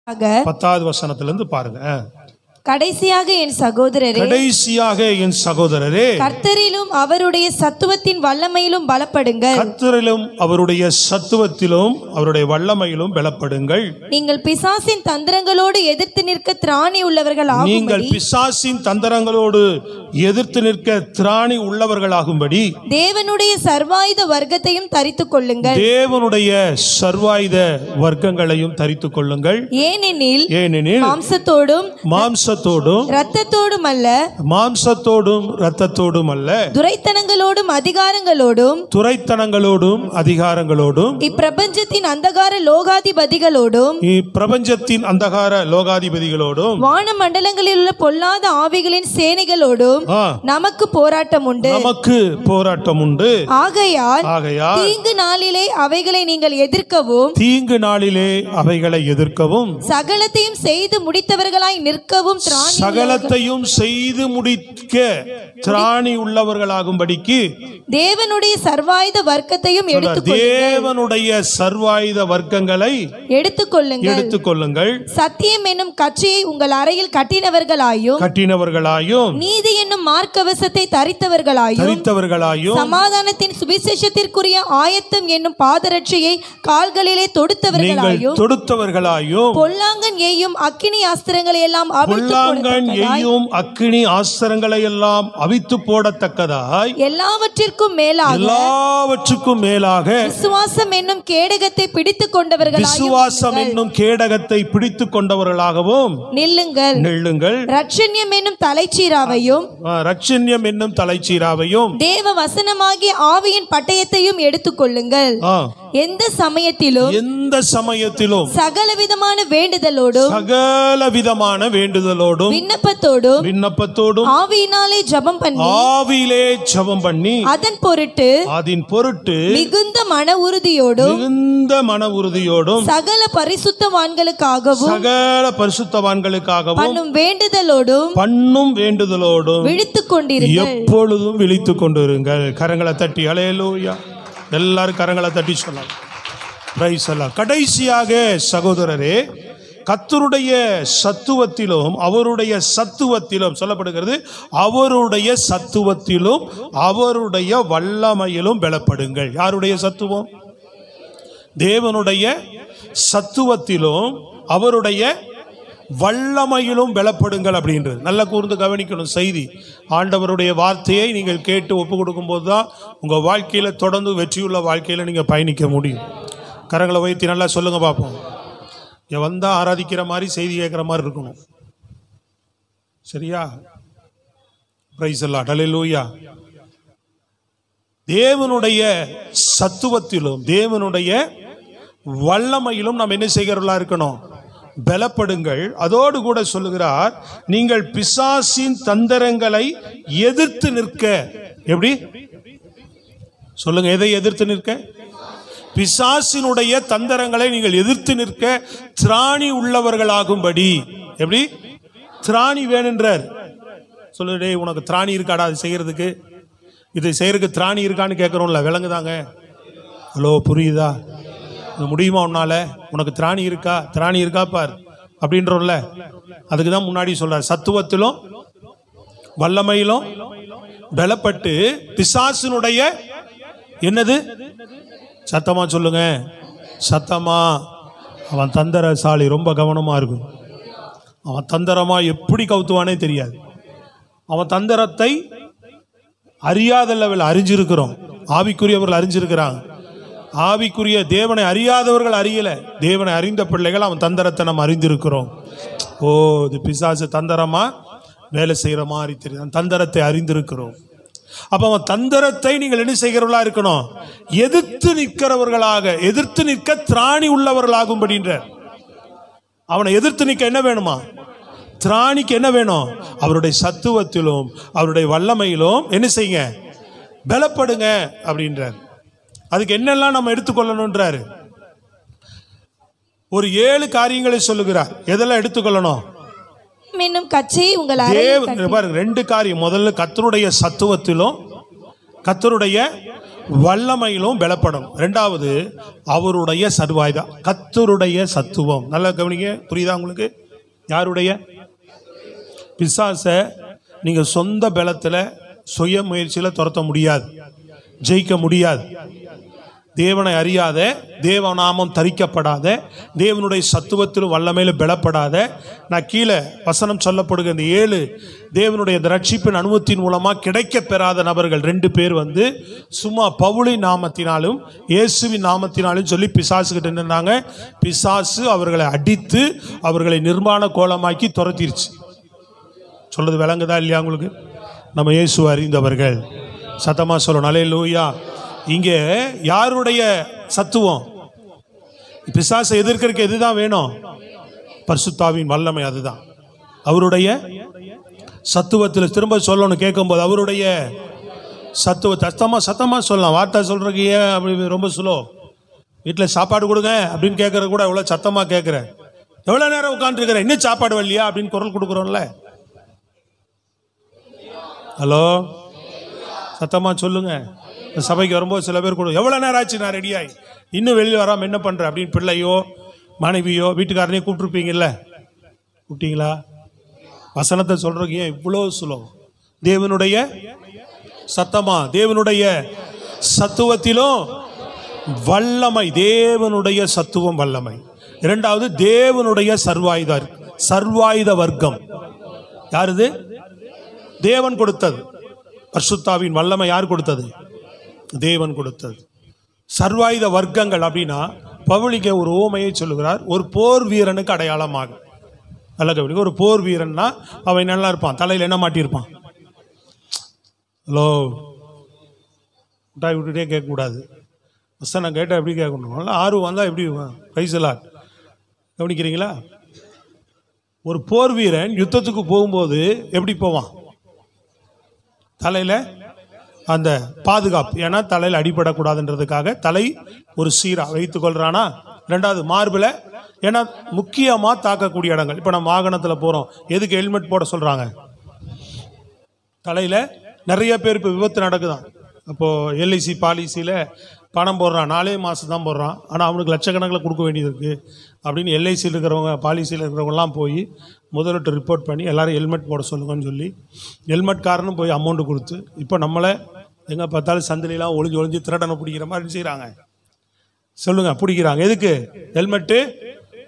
10வது வசனத்திலிருந்து பாருங்க. கடைசியாக என் சகோதரரே, கர்த்தரிலும் அவருடைய சத்துவத்தின் வல்லமையிலும் பலப்படுங்கள். கர்த்தரிலும் அவருடைய சத்துவத்திலும் அவருடைய வல்லமையிலும் பலப்படுங்கள். நீங்கள் பிசாசின் தந்திரங்களோடு எதிர்த்து நிற்க திராணி உள்ளவர்களாகும்படி, நீங்கள் பிசாசின் தந்திரங்களோடு எதிர்த்து நிற்க திராணி உள்ளவர்களாகும்படி தேவனுடைய சர்வாயுத வர்க்கத்தையும் தரித்துக் கொள்ளுங்கள். தேவனுடைய சர்வாயுத வர்க்கங்களையும் தரித்துக் கொள்ளுங்கள். ஏனெனில் மாம்சத்தோடும் இரத்தத்தோடும் அல்ல, மாம்சத்தோடும் இரத்தத்தோடும் அல்ல, துரைத்தனங்களோடும் அதிகாரங்களோடும் இப்பிரபஞ்சத்தின் அந்தகார லோகாதிபதிகளோடும் வானமண்டலங்களில் உள்ள பொல்லாத ஆவிகளின் சேனைகளோடும் நமக்கு போராட்டம் உண்டு. ஆகையால் தீங்கு நாளிலே அவைகளை நீங்கள் எதிர்க்கவும் சகலத்தையும் செய்து முடித்தவர்களாய் நிற்கவும் சகலத்தையும் செய்து முடிக்க திராணி உள்ளவர்களாகும்படிக்கு தேவனுடைய சர்வாயுத வர்க்கத்தையும் தேவனுடைய சர்வாயுத வர்க்கங்களை எடுத்துக்கொள்ளுங்கள். சத்தியம் என்னும் கச்சையை உங்கள் அறையில் கட்டினவர்களாயும் நீதி என்னும் மார்க்கவசத்தை தரித்தவர்களாயும் சமாதானத்தின் சுவிசேஷத்திற்குரிய ஆயத்தம் என்னும் பாதரட்சையை கால்களிலே தொடுத்தவர்களாயும் பொல்லாங்கன் ஏயும் அக்கினி அஸ்திரங்களை எல்லாம் அவித்து போடத்தக்கதாய் எல்லாவற்றிற்கும் மேலாக விசுவாசம் என்னும் கேடகத்தை பிடித்துக் கொண்டவர்களாகவும் நில்லுங்கள். ரட்சண்யம் என்னும் தலைச்சீராவையும் தேவ வசனமாகிய ஆவியின் பட்டயத்தையும் எடுத்துக்கொள்ளுங்கள். எந்த சமயத்திலும் சகலவிதமான வேண்டுதலோடும் விண்ணப்பத்தோடும் ஆவியினாலே ஜெபம் பண்ணி அதன் பொருட்டு மிகுந்த மன உறுதியோடும் சகல பரிசுத்தவான்களுக்காகவும் பண்ணும் வேண்டுதலோடும் எப்பொழுதும் விழித்துக் கொண்டிருங்கள். கரங்களை தட்டி அல்லேலூயா. எல்லாரும் கரங்களை தட்டி சொல்லலாம். பிரைஸ் எல்லாம். கடைசியாக சகோதரரே, கர்த்தருடைய சத்துவத்திலும் அவருடைய சத்துவத்திலும் சொல்லப்படுகிறது, அவருடைய சத்துவத்திலும் அவருடைய வல்லமையிலும் பலப்படுங்கள். யாருடைய சத்துவம்? தேவனுடைய சத்துவத்திலும் அவருடைய வல்லமையிலும் பலப்படுங்கள் அப்படின்றது நல்லா கூர்ந்து கவனிக்கணும். செய்தி ஆண்டவருடைய வார்த்தையை நீங்கள் கேட்டு ஒப்பு கொடுக்கும் போது தான் உங்கள் வாழ்க்கையில் தொடர்ந்து வெற்றியுள்ள வாழ்க்கையில் நீங்கள் பயணிக்க முடியும். கரங்களை வைத்து நல்லா சொல்லுங்க பார்ப்போம். வந்தால் ஆராதிக்கிற மாதிரி செய்தி கேட்குற மாதிரி இருக்கணும். சரியா? பிரைஸ் எல்லாம். அல்லேலூயா. தேவனுடைய சத்துவத்திலும் தேவனுடைய வல்லமையிலும் நாம் என்ன செய்கிறவர்களா இருக்கணும்? பலப்படுங்கள். அதோடு கூட சொல்லுகிறார், நீங்கள் பிசாசின் தந்திரங்களை எதிர்த்து நிற்க. எப்படி சொல்லுங்க? எதை எதிர்த்து நிற்க? பிசாசினுடைய தந்திரங்களை நீங்கள் எதிர்த்து நிற்க திராணி உள்ளவர்களாகும்படி. எப்படி திராணி வேணுன்றார்? சொல்லுடே, உனக்கு திராணி இருக்காடா அது செய்யறதுக்கு? இது செய்யறதுக்கு திராணி இருக்கான்னு கேட்குறோம்ல, விளங்குதாங்க? ஹலோ, புரியுதா? முடியுமா உன்னால? உனக்கு திராணி இருக்கா பார் அப்படின்றோம்ல. அதுக்கு தான் முன்னாடி சொல்றார், சத்துவத்திலும் வல்லமையிலும் பலப்பட்டு பிசாசினுடைய என்னது? சத்தமா சொல்லுங்க, சத்தமா. அவன் தந்திரசாலி, ரொம்ப கவனமா இருக்கும். அவன் தந்திரமா எப்படி கவுத்துவானே தெரியாது. அவன் தந்திரத்தை அறியாத லெவல் அறிஞ்சிருக்கிறோம். ஆவிக்குரியவர்கள் அறிஞ்சிருக்கிறாங்க. ஆவிக்குரிய தேவனை அறியாதவர்கள் அறியல. தேவனை அறிந்த பிள்ளைகள் அவன் தந்திரத்தை நம்ம அறிந்திருக்கிறோம். ஓ, இது பிசாசு தந்திரமா வேலை செய்யற மாதிரி தெரியும். தந்திரத்தை அறிந்திருக்கிறோம். அப்ப அவன் தந்திரத்தை நீங்கள் என்ன செய்கிறவர்களா இருக்கணும்? எதிர்த்து நிற்கிறவர்களாக, எதிர்த்து நிற்க திராணி உள்ளவர்களாகும்படின்ற. அவனை எதிர்த்து நிற்க என்ன வேணுமா? திராணிக்கு என்ன வேணும்? அவருடைய சத்துவத்திலும் அவருடைய வல்லமையிலும் என்ன செய்யுங்க? பலப்படுங்க அப்படின்றார். அதுக்கு என்னெல்லாம் நம்ம எடுத்துக்கொள்ளணும்ன்றாரு. ஒரு 7 காரியங்களை சொல்லுகிறார். எதெல்லாம் எடுத்துக்கொள்ளணும்? பாருங்க, 2 காரியம். முதல்ல கர்த்தருடைய சத்துவத்திலும் கர்த்தருடைய வல்லமையிலும் பலப்படணும். ரெண்டாவது அவருடைய சர்வாயுதம், கர்த்தருடைய சத்துவம். நல்லா கவனிங்க, புரியுதா உங்களுக்கு? யாருடைய? பிசாசை நீங்க சொந்த பலத்தில் சுய முயற்சியில் துரத்த முடியாது, ஜெயிக்க முடியாது. தேவனை அறியாத, தேவநாமம் தரிக்கப்படாத, தேவனுடைய சத்துவத்திலும் வல்லமையில பலப்படாத, நான் கீழே வசனம் சொல்லப்படுகிற இந்த 7 தேவனுடைய ரட்சிப்பின் அனுபவத்தின் மூலமாக கிடைக்க பெறாத நபர்கள் 2 பேர் வந்து சும்மா பவுலின் நாமத்தினாலும் இயேசுவின் நாமத்தினாலும் சொல்லி பிசாசு கிட்ட நின்றாங்க. பிசாசு அவர்களை அடித்து அவர்களை நிர்மாண கோலமாக்கி துரத்திருச்சு. சொல்றது விளங்குதா இல்லையா உங்களுக்கு? நம்ம இயேசு அறிந்தவர்கள் சத்தமா சொல்லணும் அல்லேலூயா. இங்கே யாருடைய சத்துவம்? பிசாசை எதிர்க்கிறதுக்கு எதுதான் வேணும்? பரிசுத்தாவின் வல்லமை. அதுதான் அவருடைய சத்துவத்தில். திரும்ப சொல்லணும் கேட்கும்போது, அவருடைய சத்துவத்தை சத்தமா சொல்லலாம். வார்த்தை சொல்றதுக்கு ஏன் அப்படி ரொம்ப சுலோ? வீட்டில் சாப்பாடு கொடுங்க அப்படின்னு கேட்கறது கூட எவ்வளோ சத்தமா கேட்குறேன். எவ்வளோ நேரம் உட்காந்துருக்கிறேன், இன்னும் சாப்பாடு வரலையா அப்படின்னு குரல் கொடுக்குறோம்ல. ஹலோ, சத்தமா சொல்லுங்க. சபைக்கு வரும்போது சில பேர் கூட எவ்வளோ நேரம் ஆச்சு நான் ரெடியாகி இன்னும் வெளியில் வராமல் என்ன பண்ணுறேன் அப்படின்னு பிள்ளையோ மனைவியோ வீட்டுக்காரனையும் கூப்பிட்டுருப்பீங்கல்ல. கூப்பிட்டீங்களா? வசனத்தை சொல்றதுக்கு ஏன் இவ்வளோ சுலோ? தேவனுடைய சத்தமா, தேவனுடைய சத்துவத்திலும் வல்லமை. தேவனுடைய சத்துவம் வல்லமை. இரண்டாவது தேவனுடைய சர்வாயுத வர்க்கம். யாருது? தேவன் கொடுத்தது. பரிசுத்தாவின் வல்லமை யார் கொடுத்தது? தேவன் கொடுத்தது. சர்வாயுத வர்க்கங்கள் அப்படின்னா பவுலிங்க ஒரு ஓமையை சொல்லுகிறார். ஒரு போர் வீரனுக்கு அடையாளமாக. நல்ல கவனிங்க. ஒரு போர் வீரன்னா அவன் நல்லா இருப்பான், தலையில் என்ன மாட்டியிருப்பான்? ஹலோ, விட்டாய் விட்டுட்டே கேட்கக்கூடாது. வசனம் கேட்டால் எப்படி கேட்கணும்? நல்லா ஆர்வம் வந்தால் எப்படி ரைசலாட் கவனிக்கிறீங்களா? ஒரு போர் வீரன் யுத்தத்துக்கு போகும்போது எப்படி போவான்? தலையில் அந்த பாதுகாப்பு, ஏன்னா தலையில் அடிபடக்கூடாதுன்றதுக்காக தலை ஒரு சீராக வைத்துக் கொள்றானா. ரெண்டாவது மார்பில், ஏன்னா முக்கியமாக தாக்கக்கூடிய இடங்கள். இப்போ நம்ம வாகனத்தில் போகிறோம், எதுக்கு ஹெல்மெட் போட சொல்கிறாங்க? தலையில் நிறைய பேர் இப்போ விபத்து நடக்குதான். அப்போது எல்ஐசி பாலிசியில் பணம் போடுறான், 4 மாதம் தான் போடுறான், ஆனால் அவனுக்கு லட்சக்கணக்கில் கொடுக்க வேண்டியது இருக்குது அப்படின்னு எல்ஐசியில் இருக்கிறவங்க, பாலிசியில் இருக்கிறவங்கலாம் போய் முதலிட்டு ரிப்போர்ட் பண்ணி எல்லாரும் ஹெல்மெட் போட சொல்லுங்கன்னு சொல்லி ஹெல்மெட் காரனும் போய் அமௌண்ட்டு கொடுத்து இப்போ நம்மளை எங்கே பார்த்தாலும் சந்திலாம் ஒளிஞ்சு திருடனை பிடிக்கிற மாதிரி செய்கிறாங்க. சொல்லுங்க, பிடிக்கிறாங்க. எதுக்கு? ஹெல்மெட்டு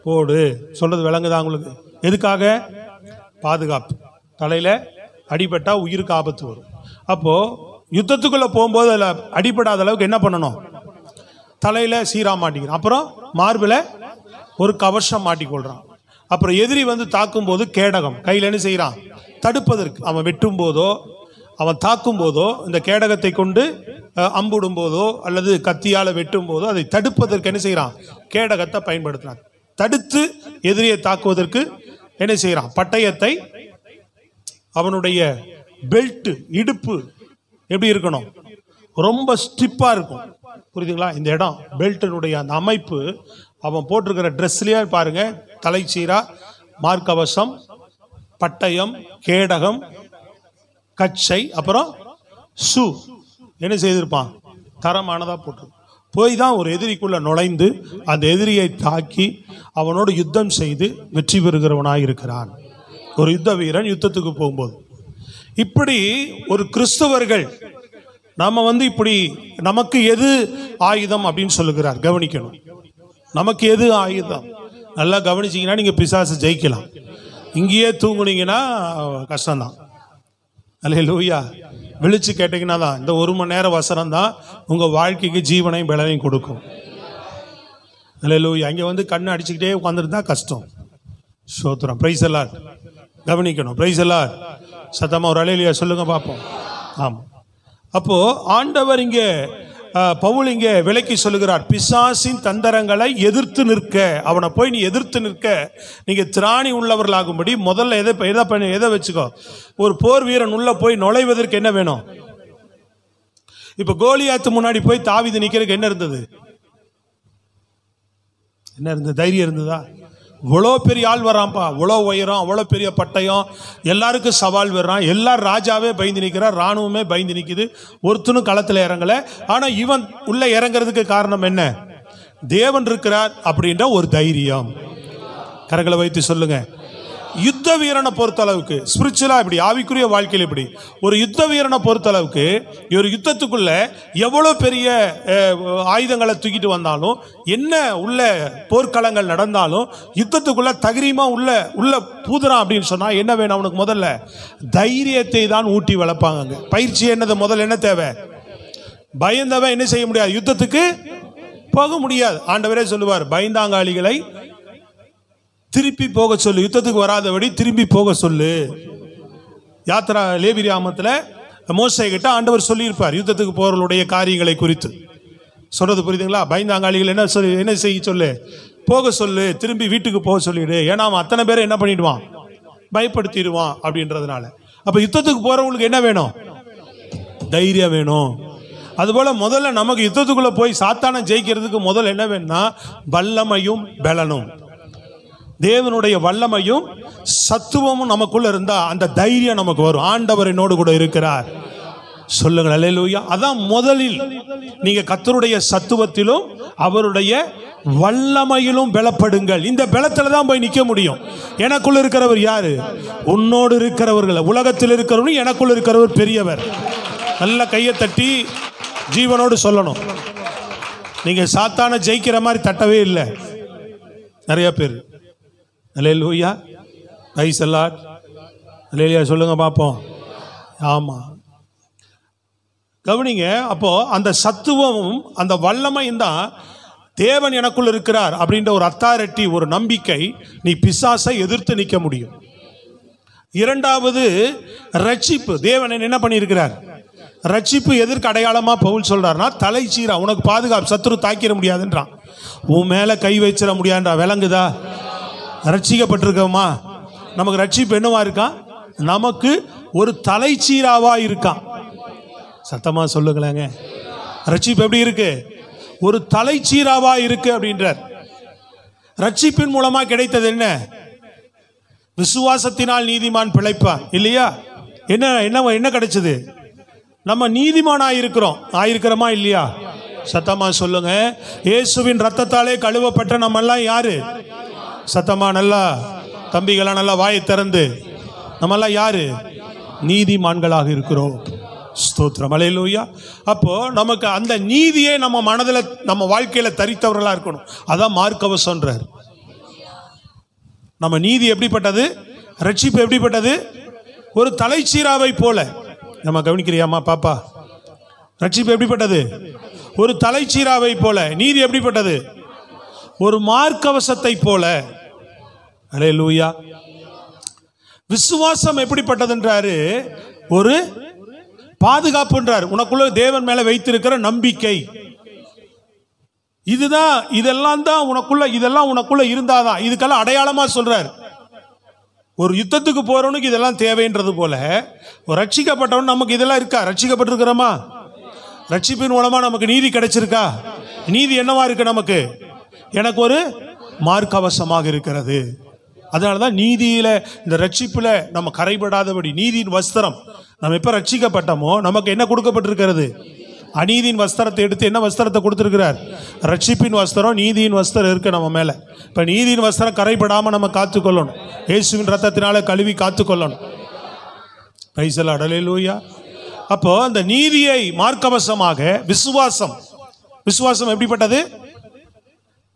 போடு. சொல்கிறது விளங்குதா உங்களுக்கு? எதுக்காக? பாதுகாப்பு. தலையில் அடிபட்டால் உயிருக்கு ஆபத்து வரும். அப்போது யுத்தத்துக்குள்ளே போகும்போது அதில் அடிபடாத அளவுக்கு என்ன பண்ணணும்? தலையில் சீரா மாட்டிக்கிறான். அப்புறம் மார்பில் ஒரு கவசம் மாட்டிக்கொள்கிறான். அப்புறம் எதிரி வந்து தாக்கும் போது கேடகம் கையில் என்ன செய்கிறான்? தடுப்பதற்கு. அவன் வெட்டும் போதோ அவன் தாக்கும் போதோ இந்த கேடகத்தை கொண்டு அம்புடும் போதோ அல்லது கத்தியால் வெட்டும் போதோ அதை தடுப்பதற்கு என்ன செய்கிறான்? கேடகத்தை பயன்படுத்துகிறான். தடுத்து எதிரியை தாக்குவதற்கு என்ன செய்கிறான்? பட்டயத்தை, அவனுடைய பெல்ட், இடுப்பு எப்படி இருக்கணும்? ரொம்ப ஸ்டிப்பாக இருக்கும். புரியுதுங்களா? இந்த இடம் பெல்ட்டினுடைய அந்த அமைப்பு, அவன் போட்டிருக்கிற ட்ரெஸ்லேயே பாருங்க, தலைச்சீரா, மார்க்கவசம், பட்டயம், கேடகம், கச்சை, அப்புறம் ஷூ என்ன செய்திருப்பான்? தரமானதாக போட்டிருப்பான். போய் தான் ஒரு எதிரிக்குள்ளே நுழைந்து அந்த எதிரியை தாக்கி அவனோடு யுத்தம் செய்து வெற்றி பெறுகிறவனாக இருக்கிறான் ஒரு யுத்த வீரன் யுத்தத்துக்கு போகும்போது. இப்படி ஒரு கிறிஸ்தவர்கள் நாம வந்து இப்படி நமக்கு எது ஆயுதம் அப்படின்னு சொல்லுகிறார். கவனிக்கணும், நமக்கு எது ஆயுதம்? நல்லா கவனிச்சிங்கன்னா நீங்கள் பிசாசு ஜெயிக்கலாம். இங்கேயே தூங்குனீங்கன்னா கஷ்டம்தான். அல்லேலூயா. விழிச்சு கேட்டீங்கன்னா தான் இந்த 1 மணி நேரம் வசனம் தான் உங்கள் வாழ்க்கைக்கு ஜீவனையும் பலனையும் கொடுக்கும். அல்லேலூயா. அங்கே வந்து கண்ணு அடிச்சுக்கிட்டே உட்காந்துருந்தா கஷ்டம். ஸ்தோத்திரம். பிரைஸ் எல்லாம் கவனிக்கணும். பிரைஸ் எல்லாம் சத்தமாக ஒரு அல்லேலூயா சொல்லுங்க பார்ப்போம். ஆமாம். அப்போது ஆண்டவர் இங்கே பவுல் இங்கே விலக்கி சொல்லுகிறார், பிசாசின் தந்திரங்களை எதிர்த்து நிற்க, அவனை போய் நீ எதிர்த்து நிற்க நீங்கள் திராணி உள்ளவர்களாகும்படி முதல்ல எதை வச்சுக்கோ. ஒரு போர் வீரன் உள்ள போய் நுழைவதற்கு என்ன வேணும்? இப்போ கோலியாத்து முன்னாடி போய் தாவீது நிற்கிறதுக்கு என்ன இருந்தது? என்ன இருந்தது? தைரியம் இருந்ததா? இவ்வளோ பெரிய ஆள் வரான்ப்பா, இவ்வளோ உயரம், அவ்வளோ பெரிய பட்டயம், எல்லாருக்கும் சவால் வர்றான், எல்லாரும் ராஜாவே பயந்து நிற்கிறார், இராணுவமே பயந்து நிற்குது, ஒருத்தனும் களத்தில் இறங்கலை. ஆனால் இவன் உள்ள இறங்கிறதுக்கு காரணம் என்ன? தேவன் இருக்கிறார் அப்படின்ற ஒரு தைரியம். கரங்களை வைத்து சொல்லுங்க. யுத்த வீரனை பொறுத்தளவுக்கு ஸ்பிரிச்சுவலா இப்படி, ஆவிக்குரிய வாழ்க்கையில் இப்படி ஒரு யுத்த வீரனை பொறுத்தளவுக்கு ஒரு யுத்தத்துக்குள்ள எவ்வளோ பெரிய ஆயுதங்களை தூக்கிட்டு வந்தாலும், என்ன உள்ள போர்க்களங்கள் நடந்தாலும், யுத்தத்துக்குள்ள தகிரியமா உள்ள பூதுறான் அப்படின்னு சொன்னா என்ன வேணும் அவனுக்கு? முதல்ல தைரியத்தை தான் ஊட்டி வளர்ப்பாங்க. பயிற்சி என்னது? முதல்ல என்ன தேவை? பயந்தவன் என்ன செய்ய முடியாது, யுத்தத்துக்கு போக முடியாது. ஆண்டவரே சொல்லுவார், பயந்தாங்காளிகளை திருப்பி போக சொல்லு, யுத்தத்துக்கு வராதபடி திரும்பி போக சொல்லு. யாத்ரா லேவியாமத்தில் மோசே கிட்ட ஆண்டவர் சொல்லியிருப்பார் யுத்தத்துக்கு போறவர்களுடைய காரியங்களை குறித்து. சொல்றது புரியுதுங்களா? பயந்தாங்காளிகள் என்ன செய்ய சொல்லு? போக சொல்லு, திரும்பி வீட்டுக்கு போக சொல்லிடு. ஏன்னா அவன் அத்தனை பேரை என்ன பண்ணிடுவான்? பயப்படுத்திடுவான் அப்படின்றதுனால. அப்ப யுத்தத்துக்கு போறவங்களுக்கு என்ன வேணும்? தைரியம் வேணும். அதுபோல முதல்ல நமக்கு யுத்தத்துக்குள்ள போய் சாத்தானை ஜெயிக்கிறதுக்கு முதல்ல என்ன வேணும்னா வல்லமையும் பலனும், தேவனுடைய வல்லமையும் சத்துவமும் நமக்குள்ள இருந்தா அந்த தைரியம் நமக்கு வரும். ஆண்டவர் என்னோடு கூட இருக்கிறார் சொல்லுங்கள், அல்லேலூயா. அதான் முதலில் நீங்க கர்த்தருடைய சத்துவத்திலும் அவருடைய வல்லமையிலும் பலப்படுங்கள். இந்த பலத்துல தான் போய் நிக்க முடியும். எனக்குள்ள இருக்கிறவர் யாரு? உன்னோடு இருக்கிறவர்கள். உலகத்தில் இருக்கிறவரும் எனக்குள்ள இருக்கிறவர் பெரியவர். நல்ல கையை தட்டி ஜீவனோடு சொல்லணும். நீங்க சாத்தானை ஜெயிக்கிற மாதிரி தட்டவே இல்லை நிறைய பேர். அல்லேலூயா, பிரைஸ் தி லார்ட், அல்லேலூயா சொல்லுங்க பாப்போம். ஆமா, கவனிங்க. அப்போ அந்த சத்துவமும் அந்த வல்லமையும் தான் தேவன் எனக்குள் இருக்கிறார் அப்படின்ற ஒரு அத்தாரிட்டி, ஒரு நம்பிக்கை. நீ பிசாசை எதிர்த்து நிற்க முடியும். இரண்டாவது ரட்சிப்பு. தேவன் என்ன பண்ணியிருக்கிறார்? ரட்சிப்பு எதற்கு அடையாளமா பவுல் சொல்றாருன்னா, தலைச்சீரா உனக்கு பாதுகாப்பு, சத்துரு தாக்கிட முடியாதுன்றான். உன் மேல கை வச்சிட முடியாதுன்றா. விளங்குதா? ரட்சிக்கப்பட்டிருக்கோமா? நமக்கு ரட்சிப்பு என்னவா இருக்கான்? நமக்கு ஒரு தலைச்சீராவா இருக்கான். சத்தமா சொல்லுங்களேங்க. ரட்சிப்பு எப்படி இருக்கு? ஒரு தலைச்சீராவா இருக்கு அப்படின்றார். ரட்சிப்பின் மூலமா கிடைத்தது என்ன? விசுவாசத்தினால் நீதிமான் பிழைப்பான், இல்லையா? என்ன கிடைச்சது? நம்ம நீதிமான் ஆயிருக்கிறோமா இல்லையா? சத்தமா சொல்லுங்க. இயேசுவின் ரத்தத்தாலே கழுவப்பட்ட நம்ம எல்லாம் யாரு? சத்தமா நல்லா தம்பிகளா நல்லா வாயை திறந்து, நம்ம எல்லாம் யாரு? நீதிமான்களாக இருக்கிறோம். ஸ்தோத்திரம், அல்லேலூயா. அப்போ நமக்கு அந்த நீதியை நம்ம மனதில் நம்ம வாழ்க்கையில தரித்தவர்களா இருக்கணும். அதான் மார்க்கவசம்ன்றார். நம்ம நீதி எப்படிப்பட்டது? ரட்சிப்பு எப்படிப்பட்டது? ஒரு தலைச்சீராவை போல. நம்ம கவனிக்கிறியாமா பாப்பா? ரட்சிப்பு எப்படிப்பட்டது? ஒரு தலைச்சீராவை போல. நீதி எப்படிப்பட்டது? ஒரு மார்க்கவசத்தை போல. அல்லேலூயா. விசுவாசம் எப்படிப்பட்டதுன்றாரு? ஒரு பாதுகாப்புன்றார். உனக்குள்ள தேவன் மேல வைத்திருக்கிற நம்பிக்கை. இதுதான், இதெல்லாம் தான் உனக்குள்ள, இதெல்லாம் உனக்குள்ள இருந்தாதான். இதுக்கெல்லாம் அடையாளமா சொல்றார். ஒரு யுத்தத்துக்கு போறவனுக்கு இதெல்லாம் தேவைன்றது போல ஒரு ரட்சிக்கப்பட்டவன் நமக்கு இதெல்லாம் இருக்கா? ரட்சிக்கப்பட்டிருக்கிறோமா? ரட்சிப்பின் மூலமா நமக்கு நீதி கிடைச்சிருக்கா? நீதி என்னவா இருக்கு நமக்கு? எனக்கு ஒரு மார்க்கவசமாக இருக்கிறது. அதனாலதான் நீதியில, இந்த ரட்சிப்புல நம்ம கரைபடாதபடி நீதியின் வஸ்திரம். நம்ம எப்ப ரட்சிக்கப்பட்டோமோ நமக்கு என்ன கொடுக்கப்பட்டிருக்கிறது? அநீதியின் வஸ்திரத்தை எடுத்து என்ன வஸ்திரத்தை கொடுத்திருக்கிறார்? ரட்சிப்பின் வஸ்திரம், நீதியின் வஸ்திரம் இருக்கு நம்ம மேல. இப்ப நீதியின் வஸ்திரம் கரைபடாம நம்ம காத்துக்கொள்ளணும். இயேசுவின் ரத்தத்தினால கழுவி காத்துக்கொள்ளணும். பிரைஸ் தி லார்ட், அல்லேலூயா. அப்போ அந்த நீதியை மார்க்கவசமாக விசுவாசம். விசுவாசம் எப்படிப்பட்டது?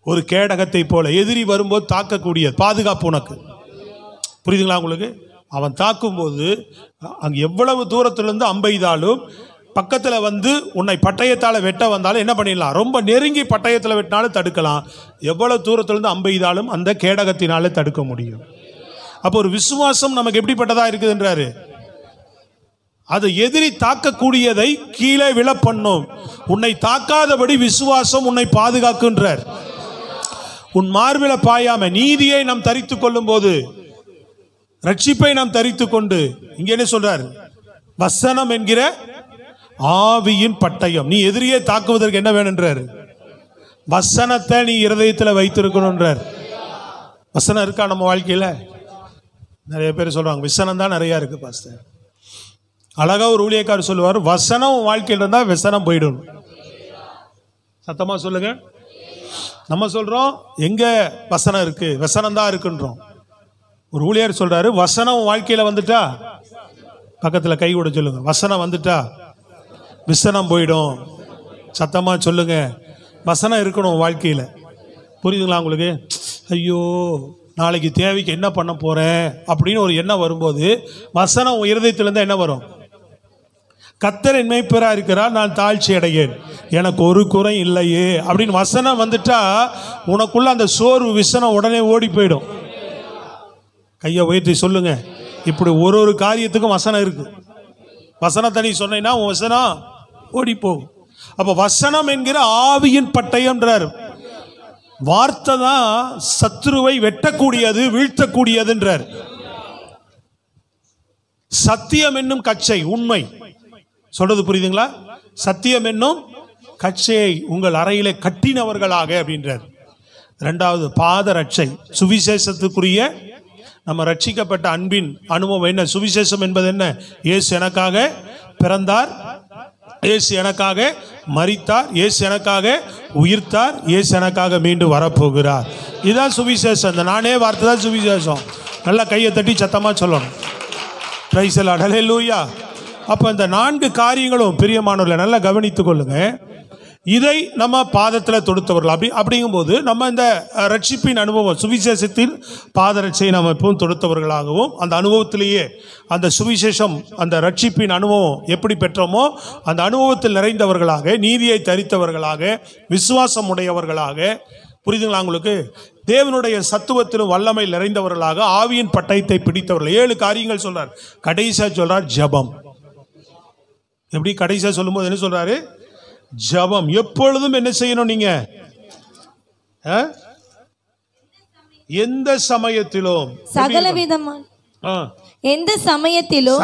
ஒரு கேடகத்தை போல. எதிரி வரும்போது தாக்கக்கூடிய பாதுகாப்பு உனக்கு. புரியுதுங்களா உங்களுக்கு? அவன் தாக்கும்போது அங்கே எவ்வளவு தூரத்திலிருந்து அம்பெய்தாலும் பக்கத்தில் வந்து உன்னை பட்டயத்தால் வெட்ட வந்தாலும் என்ன பண்ணிடலாம்? ரொம்ப நெருங்கி பட்டயத்தில் வெட்டினாலும் தடுக்கலாம். எவ்வளவு தூரத்திலிருந்து அம்பெய்தாலும் அந்த கேடகத்தினால தடுக்க முடியும். அப்போ ஒரு விசுவாசம் நமக்கு எப்படிப்பட்டதா இருக்குதுன்றாரு? அது எதிரி தாக்கக்கூடியதை கீழே விழ பண்ணும். உன்னை தாக்காதபடி விசுவாசம் உன்னை பாதுகாக்குன்றார். உன் மார்பில பாயாம நீதியை நாம் தரித்துக் கொள்ளும் போது, ரட்சிப்பை நாம் தரித்துக் கொண்டு, இங்க என்ன சொல்றார்? வசனம் என்கிற ஆவியின் பட்டயம். நீ எதிரியை தாக்குவதற்கு என்ன வேணும்ன்றார்? வசனத்தை நீ இருதயத்தில் வைத்திருக்கணும்ன்றார். வசனம் இருக்கா நம்ம வாழ்க்கையில்? நிறைய பேர் சொல்கிறாங்க விசனம் தான் நிறையா இருக்குது பாஸ்டர். அழகாக ஒரு ஊழியக்காரர் சொல்லுவார், வசனம் வாழ்க்கையில் இருந்தால் விசனம் போயிடும். சத்தமாக சொல்லுங்க. நம்ம சொல்கிறோம் எங்கே வசனம் இருக்குது, வசனம் தான் இருக்குன்றோம். ஒரு ஊழியர் சொல்கிறாரு, வசனம் வாழ்க்கையில் வந்துட்டா, பக்கத்தில் கை கூட சொல்லுங்க, வசனம் வந்துட்டா விசனம் போயிடும். சத்தமாக சொல்லுங்க. வசனம் இருக்கணும் வாழ்க்கையில். புரியுதுங்களா உங்களுக்கு? ஐயோ நாளைக்கு தேவைக்கு என்ன பண்ண போகிறேன் அப்படின்னு ஒரு எண்ணம் வரும்போது வசனம் இருதயத்திலேருந்து என்ன வரும்? கர்த்தர் என் மேய்ப்பராக இருக்கிறார், நான் தாழ்ச்சி அடையேன், எனக்கு ஒரு குறை இல்லையே அப்படின்னு வசனம் வந்துட்டா உனக்குள்ள அந்த சோர்வு விசனம் உடனே ஓடி போயிடும். கையை உயர்த்தி சொல்லுங்க. இப்படி ஒரு ஒரு காரியத்துக்கும் வசனம் இருக்கு. வசனத்தை நீ சொன்னீங்கன்னா உன் வசனம் ஓடி போகும். அப்போ வசனம் என்கிற ஆவியின் பட்டயம்ன்றார். வார்த்தை தான் சத்துருவை வெட்டக்கூடியது, வீழ்த்தக்கூடியதுன்றார். சத்தியம் என்னும் கச்சை, உண்மை சொல்றது புரியுதுங்களா? சத்தியம் என்னும் கச்சையை உங்கள் அறையிலே கட்டினவர்களாக அப்படின்றார். இரண்டாவது பாத ரட்சை, சுவிசேஷத்துக்குரிய நம்ம ரட்சிக்கப்பட்ட அன்பின் அனுபவம் என்ன? சுவிசேஷம் என்பது என்ன? இயேசு எனக்காக பிறந்தார், இயேசு எனக்காக மரித்தார், இயேசு எனக்காக உயிர்த்தார், இயேசு எனக்காக மீண்டும் வரப்போகிறார். இதுதான் சுவிசேஷம். இந்த நானே வார்த்தை தான் சுவிசேஷம். நல்லா கையை தட்டி சத்தமாக சொல்லணும். பிரைஸ் தி லார்ட், ஹல்லேலூயா. அப்போ இந்த 4 காரியங்களும் பிரியமானவர்களை நல்லா கவனித்துக் கொள்ளுங்க. இதை நம்ம பாதத்தில் தொடுத்தவர்கள் அப்படிங்கும்போது நம்ம இந்த ரட்சிப்பின் அனுபவம், சுவிசேஷத்தின் பாதரட்சையை நம்ம எப்பவும் தொடுத்தவர்களாகவும், அந்த அனுபவத்திலேயே அந்த சுவிசேஷம், அந்த ரட்சிப்பின் அனுபவம் எப்படி பெற்றோமோ அந்த அனுபவத்தில் நிறைந்தவர்களாக, நீதியை தரித்தவர்களாக, விசுவாசம் உடையவர்களாக, புரியுதுங்களா உங்களுக்கு? தேவனுடைய சத்துவத்திலும் வல்லமை நிறைந்தவர்களாக, ஆவியின் பட்டயத்தை பிடித்தவர்கள். 7 காரியங்கள் சொல்றார். கடைசியா சொல்றார் ஜெபம். எப்படி கடைசியா சொல்லும்போது என்ன சொல்றாரு? ஜெபம். எப்பொழுதும் என்ன செய்யணும்? நீங்க எந்த சமயத்திலும்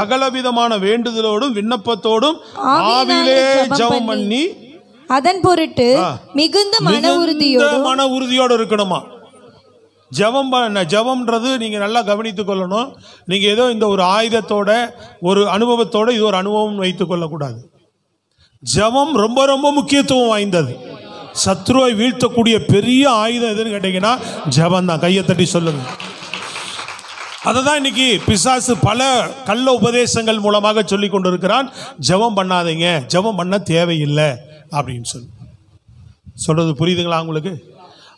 சகலவிதமான வேண்டுதலோடும் விண்ணப்பத்தோடும் ஆவியிலே ஜெபம் பண்ணி அதன் பொருட்டு மிகுந்த மன உறுதியோடு இருக்கணுமா? ஜெபம்ன்றது நீங்க நல்லா கவனித்துக் கொள்ளணும். நீங்க ஏதோ இந்த ஒரு ஆயுதத்தோட, ஒரு அனுபவத்தோட இது ஒரு அனுபவம் வைத்துக் கொள்ளக்கூடாது. ஜெபம் ரொம்ப ரொம்ப முக்கியத்துவம் வாய்ந்தது. சத்ருவை வீழ்த்தக்கூடிய பெரிய ஆயுதம் எதுன்னு கேட்டீங்கன்னா ஜெபம் தான். கையை தட்டி சொல்லுங்க. அதை தான் இன்னைக்கு பிசாசு பல கள்ள உபதேசங்கள் மூலமாக சொல்லி கொண்டிருக்கிறான். ஜெபம் பண்ணாதீங்க, ஜெபம் பண்ண தேவையில்லை அப்படின்னு சொல்றது புரியுதுங்களா உங்களுக்கு?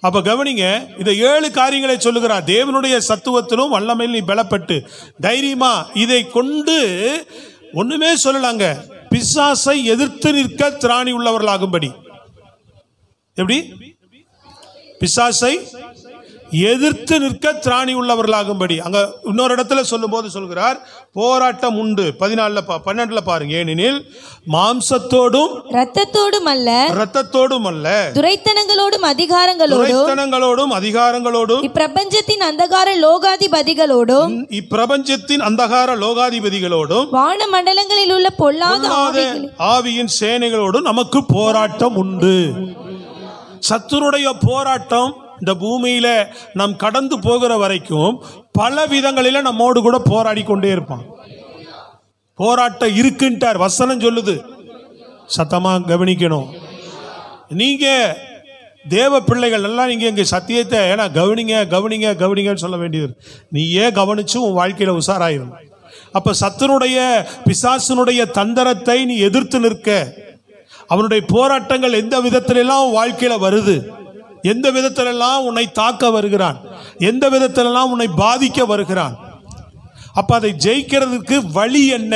அப்ப கவனிங்க, இந்த 7 காரியங்களை சொல்லுகிறார். தேவனுடைய சத்துவத்திலும் வல்லமையில் நீ பலப்பட்டு தைரியமா இதை கொண்டு ஒண்ணுமே சொல்லலாங்க, பிசாசை எதிர்த்து நிற்க திராணி உள்ளவர்களாகும்படி. எப்படி? பிசாசை எதிர்த்து நிற்க திராணி உள்ளவர்களாகும்படி. அங்க இன்னொரு இடத்துல சொல்லும் போது சொல்கிறார், போராட்டம் உண்டு. 12 பாருங்க. ஏனெனில் மாம்சத்தோடும் இரத்தத்தோடும் அல்ல, துரைத்தனங்களோடும் அதிகாரங்களோடும் இப்பிரபஞ்சத்தின் அந்தகார லோகாதிபதிகளோடும் வான மண்டலங்களில் உள்ள பொல்லாத ஆவியின் சேனைகளோடும் நமக்கு போராட்டம் உண்டு. சத்துருடைய போராட்டம் இந்த பூமியில நாம் கடந்து போகிற வரைக்கும் பல விதங்களில நம்மோடு கூட போராடி கொண்டே இருப்பான். போராட்டம் இருக்குன்ட்டார் வசனம் சொல்லுது. சத்தமா கவனிக்கணும். நீங்க தேவ பிள்ளைகள் எல்லாம் நீங்க இங்க சத்தியத்தை ஏன்னா கவனிங்கன்னு சொல்ல வேண்டியது. நீ ஏன் கவனிச்சு உன் வாழ்க்கையில உஷாராயிரும். அப்ப சத்துருடைய பிசாசனுடைய தந்திரத்தை நீ எதிர்த்து நிற்க, அவனுடைய போராட்டங்கள் எந்த விதத்திலெல்லாம் வாழ்க்கையில வருது, எந்த விதத்திலெல்லாம் உன்னை தாக்க வருகிறான், எந்த விதத்திலெல்லாம் உன்னை பாதிக்க வருகிறான், அப்ப அதை ஜெயிக்கிறதுக்கு வழி என்ன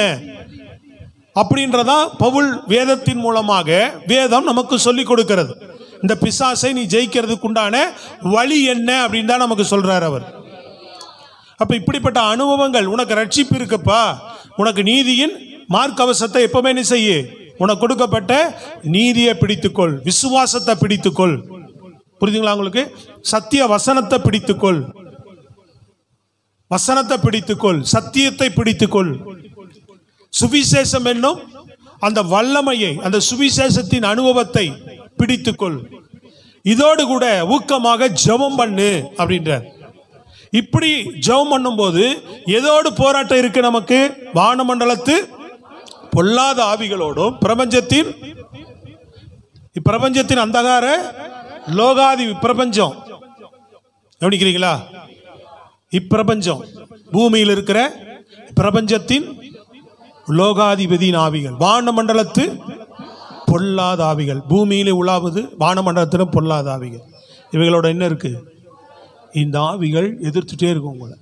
அப்படின்றதா பவுல் வேதத்தின் மூலமாக வேதம் நமக்கு சொல்லிக் கொடுக்கிறது. இந்த பிசாசை நீ ஜெயிக்கிறதுக்கு உண்டான வழி என்ன அப்படின்னு தான் நமக்கு சொல்றார் அவர். அப்ப இப்படிப்பட்ட அனுபவங்கள் உனக்கு ரட்சிப்பு இருக்குப்பா, உனக்கு நீதியின் மார்க்கவசத்தை எப்பவுமே நீ செய்ய, உனக்கு கொடுக்கப்பட்ட நீதியை பிடித்துக்கொள், விசுவாசத்தை பிடித்துக்கொள். புரியுதுங்களா உங்களுக்கு? சத்திய வசனத்தை பிடித்துக்கொள், சத்தியத்தை பிடித்துக்கொள், சுவிசேஷம் என்னும் அந்த வல்லமையை, அந்த சுவிசேஷத்தின் அனுபவத்தை பிடித்துக்கொள். இதோடு கூட ஊக்கமாக ஜெபம் பண்ணு அப்படின்றார். இப்படி ஜெபம் பண்ணும்போது எதோடு போராட்டம் இருக்கு நமக்கு? வானமண்டலத்து பொல்லாத ஆவிகளோடும் பிரபஞ்சத்தின் அந்தகார லோகாதி பிரபஞ்சம். கவனிக்கிறீங்களா? இப்பிரபஞ்சம் பூமியில் இருக்கிற பிரபஞ்சத்தின் லோகாதிபதியின் ஆவிகள், வானமண்டலத்து பொல்லாத ஆவிகள், பூமியிலே உலாவது வானமண்டலத்திலும் பொல்லாத ஆவிகள். இவைகளோட என்ன இருக்கு? இந்த ஆவிகள் எதிர்த்துட்டே இருக்கும் உங்களை.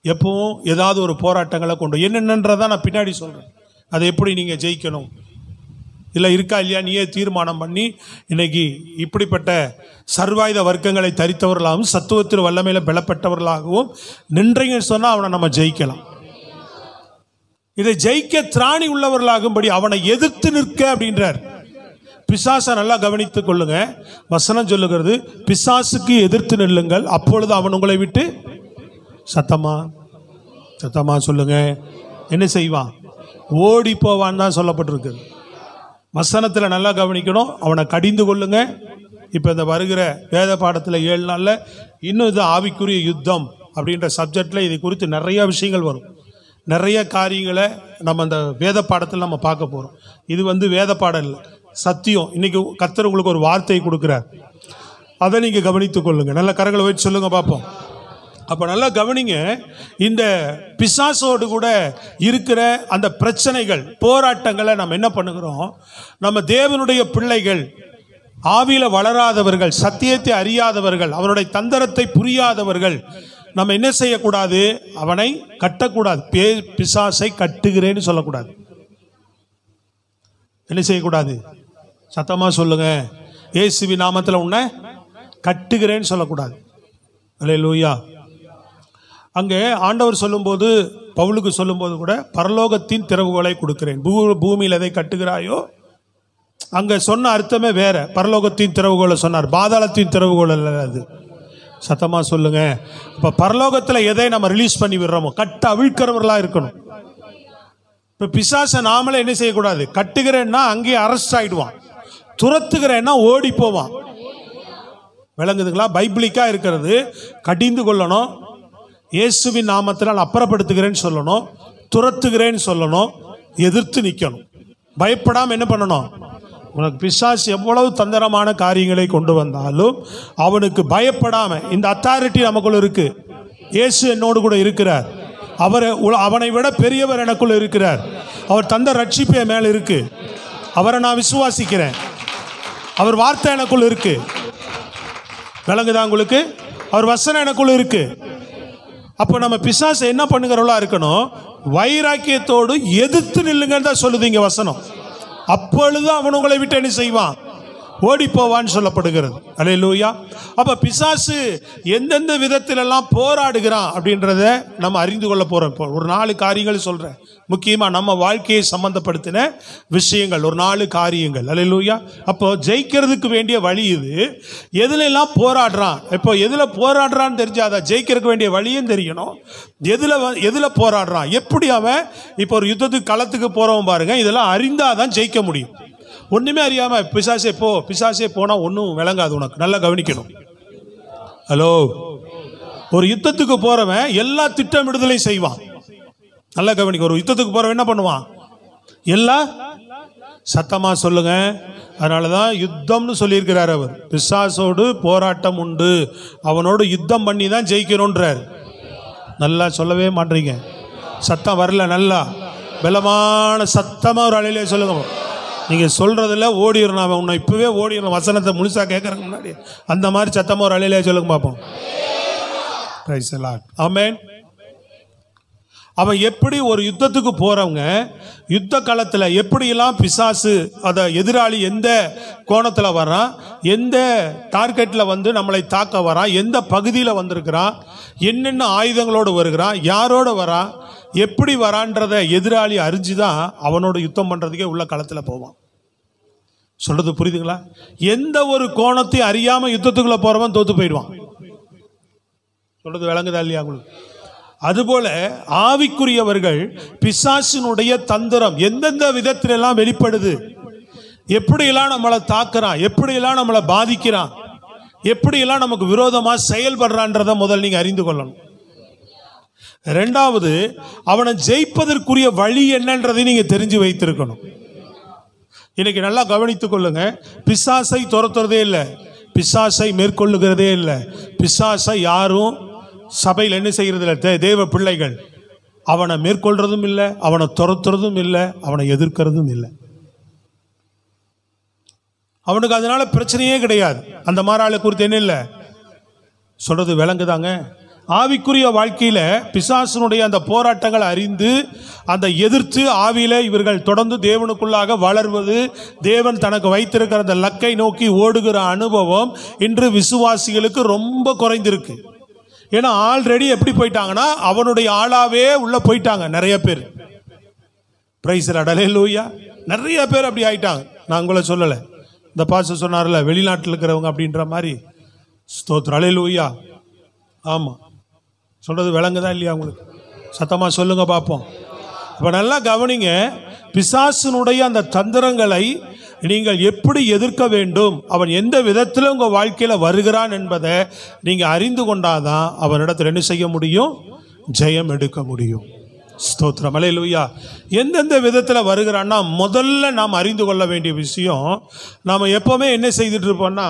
எப்பவும் ஏதாவது ஒரு போராட்டங்களை கொண்டு என்னென்னன்றதான் நான் பின்னாடி சொல்றேன். அதை எப்படி நீங்க ஜெயிக்கணும், இல்லை இருக்கா இல்லையா நீயே தீர்மானம் பண்ணி இன்னைக்கு இப்படிப்பட்ட சர்வாயுத வர்க்கங்களை தரித்தவர்களாகவும் சத்துவத்தில் வல்லமையில பலப்பட்டவர்களாகவும் நின்றீங்கன்னு சொன்னா அவனை நம்ம ஜெயிக்கலாம். இதை ஜெயிக்க திராணி உள்ளவர்களாகும்படி அவனை எதிர்த்து நிற்க அப்படின்றார். பிசாசை நல்லா கவனித்துக் கொள்ளுங்க. வசனம் சொல்லுகிறது, பிசாசுக்கு எதிர்த்து நில்லுங்கள், அப்பொழுது அவன் உங்களை விட்டு சத்தமா சொல்லுங்க என்ன செய்வான்? ஓடி போவான் தான் சொல்லப்பட்டிருக்கு. வசனத்தில் நல்லா கவனிக்கணும். அவனை கடிந்து கொள்ளுங்க. இப்போ இந்த வருகிற வேத பாடத்தில் 7 நாளில் இன்னும் இது ஆவிக்குரிய யுத்தம் அப்படின்ற சப்ஜெக்டில் இதை குறித்து நிறைய விஷயங்கள் வரும். நிறைய காரியங்களை நம்ம அந்த வேத பாடத்தில் நம்ம பார்க்க போகிறோம். இது வேத பாடம் இல்லை, சத்தியம். இன்னைக்கு கர்த்தர் உங்களுக்கு ஒரு வார்த்தையை கொடுக்குறார், அதை நீங்கள் கவனித்துக் கொள்ளுங்க. நல்ல கரங்களை வச்சு சொல்லுங்க பார்ப்போம். அப்போ நல்லா கவனிங்க. இந்த பிசாசோடு கூட இருக்கிற அந்த பிரச்சனைகள், போராட்டங்களை நம்ம என்ன பண்ணுகிறோம்? நம்ம தேவனுடைய பிள்ளைகள், ஆவியில வளராதவர்கள், சத்தியத்தை அறியாதவர்கள், அவனுடைய தந்திரத்தை புரியாதவர்கள் நம்ம என்ன செய்யக்கூடாது? அவனை கட்டக்கூடாது. பிசாசை கட்டுகிறேன்னு சொல்லக்கூடாது. என்ன செய்யக்கூடாது? சத்தமா சொல்லுங்க. இயேசுவி நாமத்தில் உன்னை கட்டுகிறேன்னு சொல்லக்கூடாது. அல்லேலூயா. அங்கே ஆண்டவர் சொல்லும்போது, பவுலுக்கு சொல்லும்போது கூட பரலோகத்தின் திறவுகோலை கொடுக்கிறேன், பூமியில் எதை கட்டுகிறாயோ. அங்கே சொன்ன அர்த்தமே வேற. பரலோகத்தின் திறவுகோலை சொன்னார், பாதாளத்தின் திறவுகோல் அல்ல அது. சத்தமா சொல்லுங்க. இப்போ பரலோகத்தில் எதை நம்ம ரிலீஸ் பண்ணி விடுறோமோ கட்ட அவிழ்க்கிறவர்களாக இருக்கணும். இப்போ பிசாசை நாமளே என்ன செய்யக்கூடாது? கட்டுகிறேன்னா அங்கேயே அரெஸ்ட் ஆயிடுவான், துரத்துகிறேன்னா ஓடி போவான். விளங்குதுங்களா? பைபிளிக்கா இருக்கிறது கடிந்து கொள்ளணும், இயேசுவின் நாமத்தினால் அப்புறப்படுத்துகிறேன்னு சொல்லணும், துரத்துகிறேன்னு சொல்லணும், எதிர்த்து நிற்கணும். பயப்படாமல் என்ன பண்ணணும்? உனக்கு பிசாசு எவ்வளவு தந்திரமான காரியங்களை கொண்டு வந்தாலும் அவனுக்கு பயப்படாம, இந்த அத்தாரிட்டி நமக்குள்ள இருக்கு. இயேசு என்னோடு கூட இருக்கிறார், அவனை விட பெரியவர் எனக்குள்ள இருக்கிறார், அவர் தந்த ரட்சிப்பு என் மேல இருக்கு, அவரை நான் விசுவாசிக்கிறேன், அவர் வார்த்தை எனக்குள்ள இருக்கு. விளங்குதா உங்களுக்கு? அவர் வசனம் எனக்குள்ள இருக்கு. அப்போ நம்ம பிசாசை என்ன பண்ணுகிறவளா இருக்கணும்? வைராக்கியத்தோடு எதிர்த்து நில்லுங்கன்னு தான் சொல்லுது இங்க வசனம். அப்பொழுது அவன் உங்களை விட்டு என்ன செய்வான்? ஓடி போவான்னு சொல்லப்படுகிறது. அல்லேலூயா. அப்ப பிசாசு எந்தெந்த விதத்திலெல்லாம் போராடுகிறான் அப்படின்றத நம்ம அறிந்து கொள்ள போறோம். ஒரு 4 காரியங்கள் சொல்றேன், முக்கியமா நம்ம வாழ்க்கையை சம்பந்தப்படுத்தின விஷயங்கள். ஒரு 4 காரியங்கள். அல்லேலூயா. அப்போ ஜெயிக்கிறதுக்கு வேண்டிய வழி இது. எதுல எல்லாம் போராடுறான், இப்போ எதுல போராடுறான்னு தெரிஞ்சாதான் ஜெயிக்கிறதுக்கு வேண்டிய வழியும் தெரியணும். எதுல போராடுறான், எப்படி அவன் இப்போ ஒரு யுத்தத்துக்கு களத்துக்கு போறவன் பாருங்க, இதெல்லாம் அறிந்தாதான் ஜெயிக்க முடியும். ஒண்ணுமே அறியாம பிசாசே போனா ஒன்றும் விளங்காது உனக்கு. நல்லா கவனிக்கணும். ஹலோ, ஒரு யுத்தத்துக்கு போறவன் எல்லா திட்டமிடுதலையும் செய்வான். நல்லா கவனிக்க. ஒரு யுத்தத்துக்கு போறவன் என்ன பண்ணுவான்? சத்தமா சொல்லுங்க. அதனாலதான் யுத்தம்னு சொல்லியிருக்கிறார் அவர். பிசாசோடு போராட்டம் உண்டு, அவனோடு யுத்தம் பண்ணி தான் ஜெயிக்கணும்ன்றார். நல்லா சொல்லவே மாட்டீங்க, சத்தம் வரல. நல்லா பலமான சத்தமா ஒரு அலையிலே சொல்லுங்க. நீங்க சொல்றதுல ஓடிடணும், அவன் உன்னை இப்பவே ஓடிடணும். வசனத்தை முழுசா கேட்கறதுக்கு முன்னாடி அந்த மாதிரி சத்தமா ஒரு அலையிலே சொல்லுங்க பார்ப்போம். Praise the lord. ஆமென். அவன் எப்படி ஒரு யுத்தத்துக்கு போறவங்க யுத்த காலத்துல எப்படியெல்லாம் பிசாசு அத எதிராளி எந்த கோணத்துல வரான், எந்த டார்கெட்ல நம்மளை தாக்க வரான், எந்த பகுதியில் வந்திருக்கிறான், என்னென்ன ஆயுதங்களோடு வருகிறான், யாரோட வரான், எப்படி வரான்றத எதிராளி அறிஞ்சுதான் அவனோட யுத்தம் பண்றதுக்கே உள்ள களத்துல போவான். சொல்றது புரியுதுங்களா? எந்த ஒரு கோணத்தையும் அறியாம யுத்தத்துக்குள்ள போறவன் தோத்து போயிடுவான். சொல்றது விளங்குதா இல்லையா உங்களுக்கு? அதுபோல ஆவிக்குரியவர்கள் பிசாசினுடைய தந்திரம் எந்தெந்த விதத்திலெல்லாம் வெளிப்படுது, எப்படியெல்லாம் நம்மளை தாக்குறான், எப்படியெல்லாம் நம்மளை பாதிக்கிறான், எப்படியெல்லாம் நமக்கு விரோதமாக செயல்படுறான்றதை முதல் நீங்கள் அறிந்து கொள்ளணும். ரெண்டாவது, அவனை ஜெயிப்பதற்குரிய வழி என்னன்றதை நீங்கள் தெரிஞ்சு வைத்திருக்கணும். இன்னைக்கு நல்லா கவனித்துக் கொள்ளுங்க. பிசாசை துரத்துறதே இல்லை, பிசாசை மேற்கொள்ளுகிறதே இல்லை. பிசாசை யாரும் சபையில் என்ன செய்கிறது இல்லை, தேவ பிள்ளைகள் அவனை மேற்கொள்றதும் இல்லை, அவனை துரத்துறதும் இல்லை, அவனை எதிர்க்கிறதும் இல்லை. அவனுக்கு அதனால பிரச்சனையே கிடையாது. அந்த மாறாளை குறித்து என்ன இல்லை சொல்றது விளங்குதாங்க. ஆவிக்குரிய வாழ்க்கையில பிசாசனுடைய அந்த போராட்டங்களை அறிந்து அந்த எதிர்த்து ஆவியில இவர்கள் தொடர்ந்து தேவனுக்குள்ளாக வளர்வது, தேவன் தனக்கு வைத்திருக்கிற அந்த லக்கை நோக்கி ஓடுகிற அனுபவம் இன்று விசுவாசிகளுக்கு ரொம்ப குறைந்திருக்கு. ஏன்னா ஆல்ரெடி எப்படி போயிட்டாங்கன்னா அவனுடைய ஆளாவே உள்ள போயிட்டாங்க நிறைய பேர். பிரைஸ் ஹல்லேலூயா. நிறைய பேர் அப்படி ஆயிட்டாங்க. நான் உங்களை சொல்லலை, இந்த பாஸ்டர் சொன்னார்ல வெளிநாட்டில் இருக்கிறவங்க அப்படின்ற மாதிரி. ஸ்தோத்திரம், ஹல்லேலூயா. ஆமாம், சொல்றது விளங்குதா இல்லையா உங்களுக்கு? சத்தமாக சொல்லுங்க பார்ப்போம். இப்போ நல்லா கவனிங்க. பிசாசினுடைய அந்த தந்திரங்களை நீங்கள் எப்படி எதிர்க்க வேண்டும், அவன் எந்த விதத்தில் உங்கள் வாழ்க்கையில் வருகிறான் என்பதை நீங்கள் அறிந்து கொண்டாதான் அவனிடத்தில் என்ன செய்ய முடியும், ஜெயம் எடுக்க முடியும். ஸ்தோத்திரம், ஹல்லேலூயா. எந்தெந்த விதத்தில் வருகிறான்னா முதல்ல நாம் அறிந்து கொள்ள வேண்டிய விஷயம், நாம் எப்போவுமே என்ன செய்துட்டு இருப்போம்னா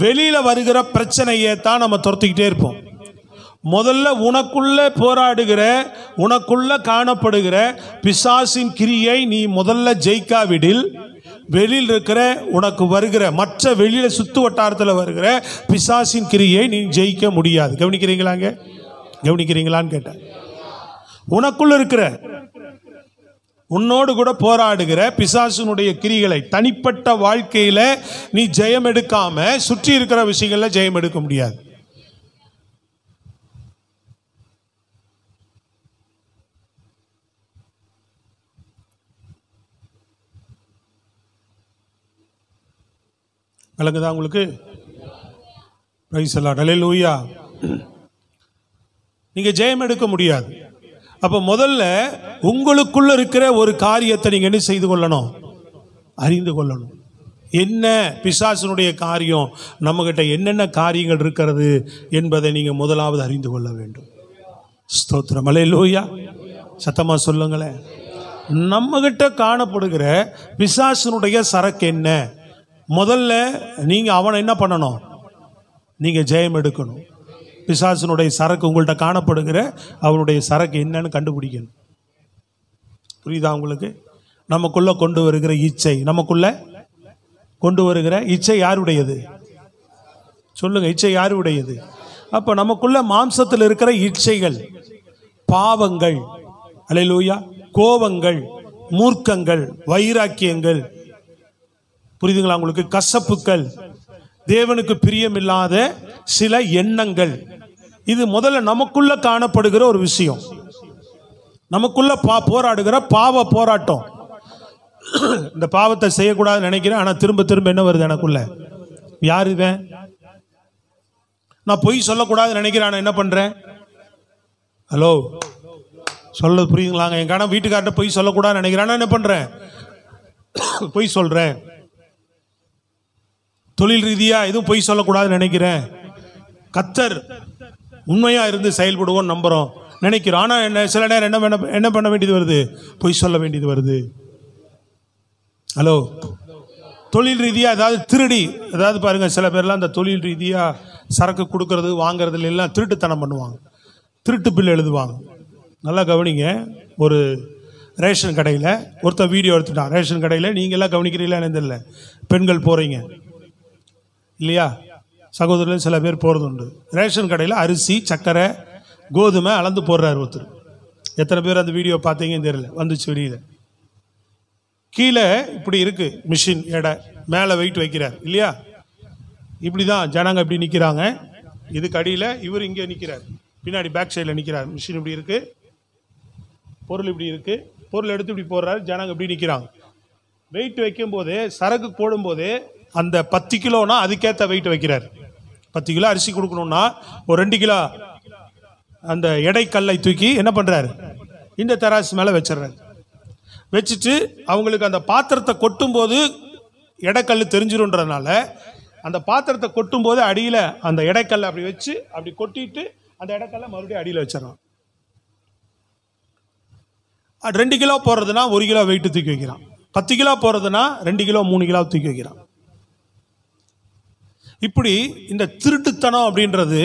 வெளியில் வருகிற பிரச்சனையை தான் நம்ம துரத்திக்கிட்டே இருப்போம். முதல்ல உனக்குள்ள போராடுகிற, உனக்குள்ள காணப்படுகிற பிசாசின் கிரியை நீ முதல்ல ஜெயிக்காவிடில் வெளியில் இருக்கிற உனக்கு வருகிற மற்ற வெளியில சுத்து வட்டாரத்தில் வருகிற பிசாசின் கிரியை நீ ஜெயிக்க முடியாது. கவனிக்கிறீங்களாங்க? கவனிக்கிறீங்களான்னு கேட்டேன். உனக்குள்ள இருக்கிற, உன்னோடு கூட போராடுகிற பிசாசினுடைய கிரிகளை தனிப்பட்ட வாழ்க்கையில நீ ஜெயம் எடுக்காம சுற்றி இருக்கிற விஷயங்கள்ல ஜெயம் எடுக்க முடியாது. விளங்குதா உங்களுக்கு? பிரைஸ் தி லார்ட், ஹல்லேலூயா. நீங்க ஜெயம் எடுக்க முடியாது. அப்ப முதல்ல உங்களுக்குள்ள இருக்கிற ஒரு காரியத்தை நீங்க என்ன செய்து கொள்ளணும், அறிந்து கொள்ளணும். என்ன பிசாசினுடைய காரியம், நம்ம கிட்ட என்னென்ன காரியங்கள் இருக்கிறது என்பதை நீங்க முதலாவது அறிந்து கொள்ள வேண்டும். ஸ்தோத்திரம், ஹல்லேலூயா. சத்தமா சொல்லுங்களேன். நம்ம கிட்ட காணப்படுகிற பிசாசினுடைய சரக்கு என்ன, முதல்ல நீங்க அவனை என்ன பண்ணணும், நீங்க ஜெயம் எடுக்கணும். பிசாசினுடைய சரக்கு உங்கள்கிட்ட காணப்படுகிற அவனுடைய சரக்கு என்னன்னு கண்டுபிடிக்கணும். புரியுதா உங்களுக்கு? நமக்குள்ள கொண்டு வருகிற இச்சை, நமக்குள்ள கொண்டு வருகிற இச்சை யாருடையது சொல்லுங்க? இச்சை யாருடையது? அப்ப நமக்குள்ள மாம்சத்தில் இருக்கிற இச்சைகள், பாவங்கள், ஹல்லேலூயா, கோபங்கள், மூர்க்கங்கள், வைராக்கியங்கள், புரியுதுங்களா உங்களுக்கு? கசப்புக்கள், தேவனுக்கு பிரியமில்லாத சில எண்ணங்கள், இது முதல்ல நமக்குள்ள காணப்படுகிற ஒரு விஷயம். நமக்குள்ள போராடுகிற பாவ போராட்டம். இந்த பாவத்தை செய்யக்கூடாதுன்னு நினைக்கிறேன், ஆனா திரும்ப திரும்ப என்ன வருது எனக்குள்ள, யாரு இவன்? நான் பொய் சொல்லக்கூடாதுன்னு நினைக்கிறேன், ஆனா என்ன பண்றேன்? ஹலோ, சொல்றது புரியுதுங்களாங்க? என் கணவன் வீட்டுக்கார்ட்ட பொய் சொல்லக்கூடாதுன்னு நினைக்கிறேன், ஆனா என்ன பண்றேன்? பொய் சொல்றேன். தொழில் ரீதியா எதுவும் பொய் சொல்லக்கூடாதுன்னு நினைக்கிறேன். கர்த்தர் உண்மையா இருந்து செயல்படுவோம் நம்புறோம் நினைக்கிறோம், ஆனா என்ன சில நேரம் என்ன பண்ண வேண்டியது வருது, பொய் சொல்ல வேண்டியது வருது. ஹலோ, தொழில் ரீதியா ஏதாவது திருடி, அதாவது பாருங்க சில பேர்லாம் அந்த தொழில் ரீதியா சரக்கு கொடுக்கறது வாங்கறதுல எல்லாம் திருட்டுத்தனம் பண்ணுவாங்க, திருட்டு பில் எழுதுவாங்க. நல்லா கவனிங்க. ஒரு ரேஷன் கடையில் ஒருத்தர் வீடியோ எடுத்துட்டான். ரேஷன் கடையில் நீங்கள் எல்லாம் கவனிக்கிறீங்களா தெரியல, பெண்கள் போறீங்க இல்லையா, சகோதரர்கள் சில பேர் போகிறது உண்டு. ரேஷன் கடையில் அரிசி, சர்க்கரை, கோதுமை அளந்து போடுறாரு ஒருத்தர். எத்தனை பேர் அந்த வீடியோ பார்த்தீங்கன்னு தெரியல, வந்துச்சு வெளியில். கீழே இப்படி இருக்கு மிஷின் எடை, மேலே வெயிட் வைக்கிறார் இல்லையா. இப்படி தான் ஜனங்க இப்படி நிற்கிறாங்க. இதுக்கு அடியில் இவர் இங்கே நிற்கிறார், பின்னாடி பேக் சைடில் நிற்கிறார். மிஷின் இப்படி இருக்கு, பொருள் இப்படி இருக்கு, பொருள் எடுத்து இப்படி போடுறாரு, ஜனங்க இப்படி நிற்கிறாங்க. வெயிட் வைக்கும் போதே, சரக்கு போடும்போதே அந்த 10 கிலோனா அதுக்கேற்ற வெயிட் வைக்கிறார். 10 கிலோ அரிசி கொடுக்கணும்னா ஒரு 2 கிலோ அந்த எடைக்கல்லை தூக்கி என்ன பண்றாரு, இந்த தராசு மேலே வச்சிடறாரு. வச்சுட்டு அவங்களுக்கு அந்த பாத்திரத்தை கொட்டும் போது எடைக்கல் தெரிஞ்சிருன்றதுனால அந்த பாத்திரத்தை கொட்டும் போது அடியில் அந்த எடைக்கல்ல அப்படி வச்சு அப்படி கொட்டிட்டு அந்த எடைக்கல்ல மறுபடியும் அடியில் வச்சிடறான். 2 கிலோ போடுறதுனா 1 கிலோ வெயிட்டு தூக்கி வைக்கிறான். 10 கிலோ போடுறதுனா 2 கிலோ 3 கிலோ தூக்கி வைக்கிறான். இப்படி இந்த திருட்டுத்தனம் அப்படின்றது,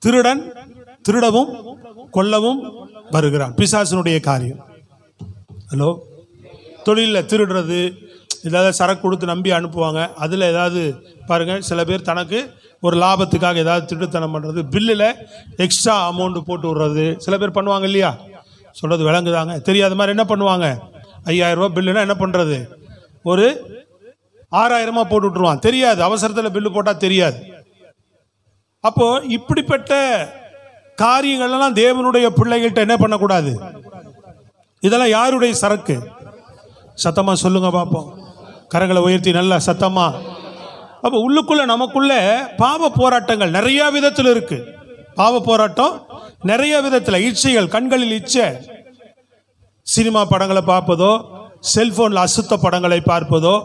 திருடன் திருடவும் கொல்லவும் வருகிறான், பிசாசினுடைய காரியம். ஹலோ, தொழிலில் திருடுறது, ஏதாவது சரக்கு கொடுத்து நம்பி அனுப்புவாங்க. அதில் ஏதாவது பாருங்கள், சில பேர் தனக்கு ஒரு லாபத்துக்காக ஏதாவது திருட்டுத்தனம் பண்ணுறது, பில்லில் எக்ஸ்ட்ரா அமௌண்ட் போட்டு விடுறது சில பேர் பண்ணுவாங்க இல்லையா? சொல்கிறது விளங்குதாங்க? தெரியாத மாதிரி என்ன பண்ணுவாங்க, 5000 ரூபா பில்லுனா என்ன பண்ணுறது, ஒரு 6000 போட்டு விட்டுருவான். தெரியாது, அவசரத்தில் பில்லு போட்டால் தெரியாது. அப்போது இப்படிப்பட்ட காரியங்கள்லாம் தேவனுடைய பிள்ளைகள்கிட்ட என்ன பண்ணக்கூடாது. இதெல்லாம் யாருடைய சரக்கு? சத்தமாக சொல்லுங்க பார்ப்போம், கரங்களை உயர்த்தி நல்லா சத்தமா. அப்போ உள்ளுக்குள்ள நமக்குள்ள பாவ போராட்டங்கள் நிறைய விதத்தில் இருக்கு. பாவ போராட்டம் நிறைய விதத்தில். இச்சைகள், கண்களில் இச்சை, சினிமா படங்களை பார்ப்பதோ, செல்போனில் அசுத்த படங்களை பார்ப்பதோ,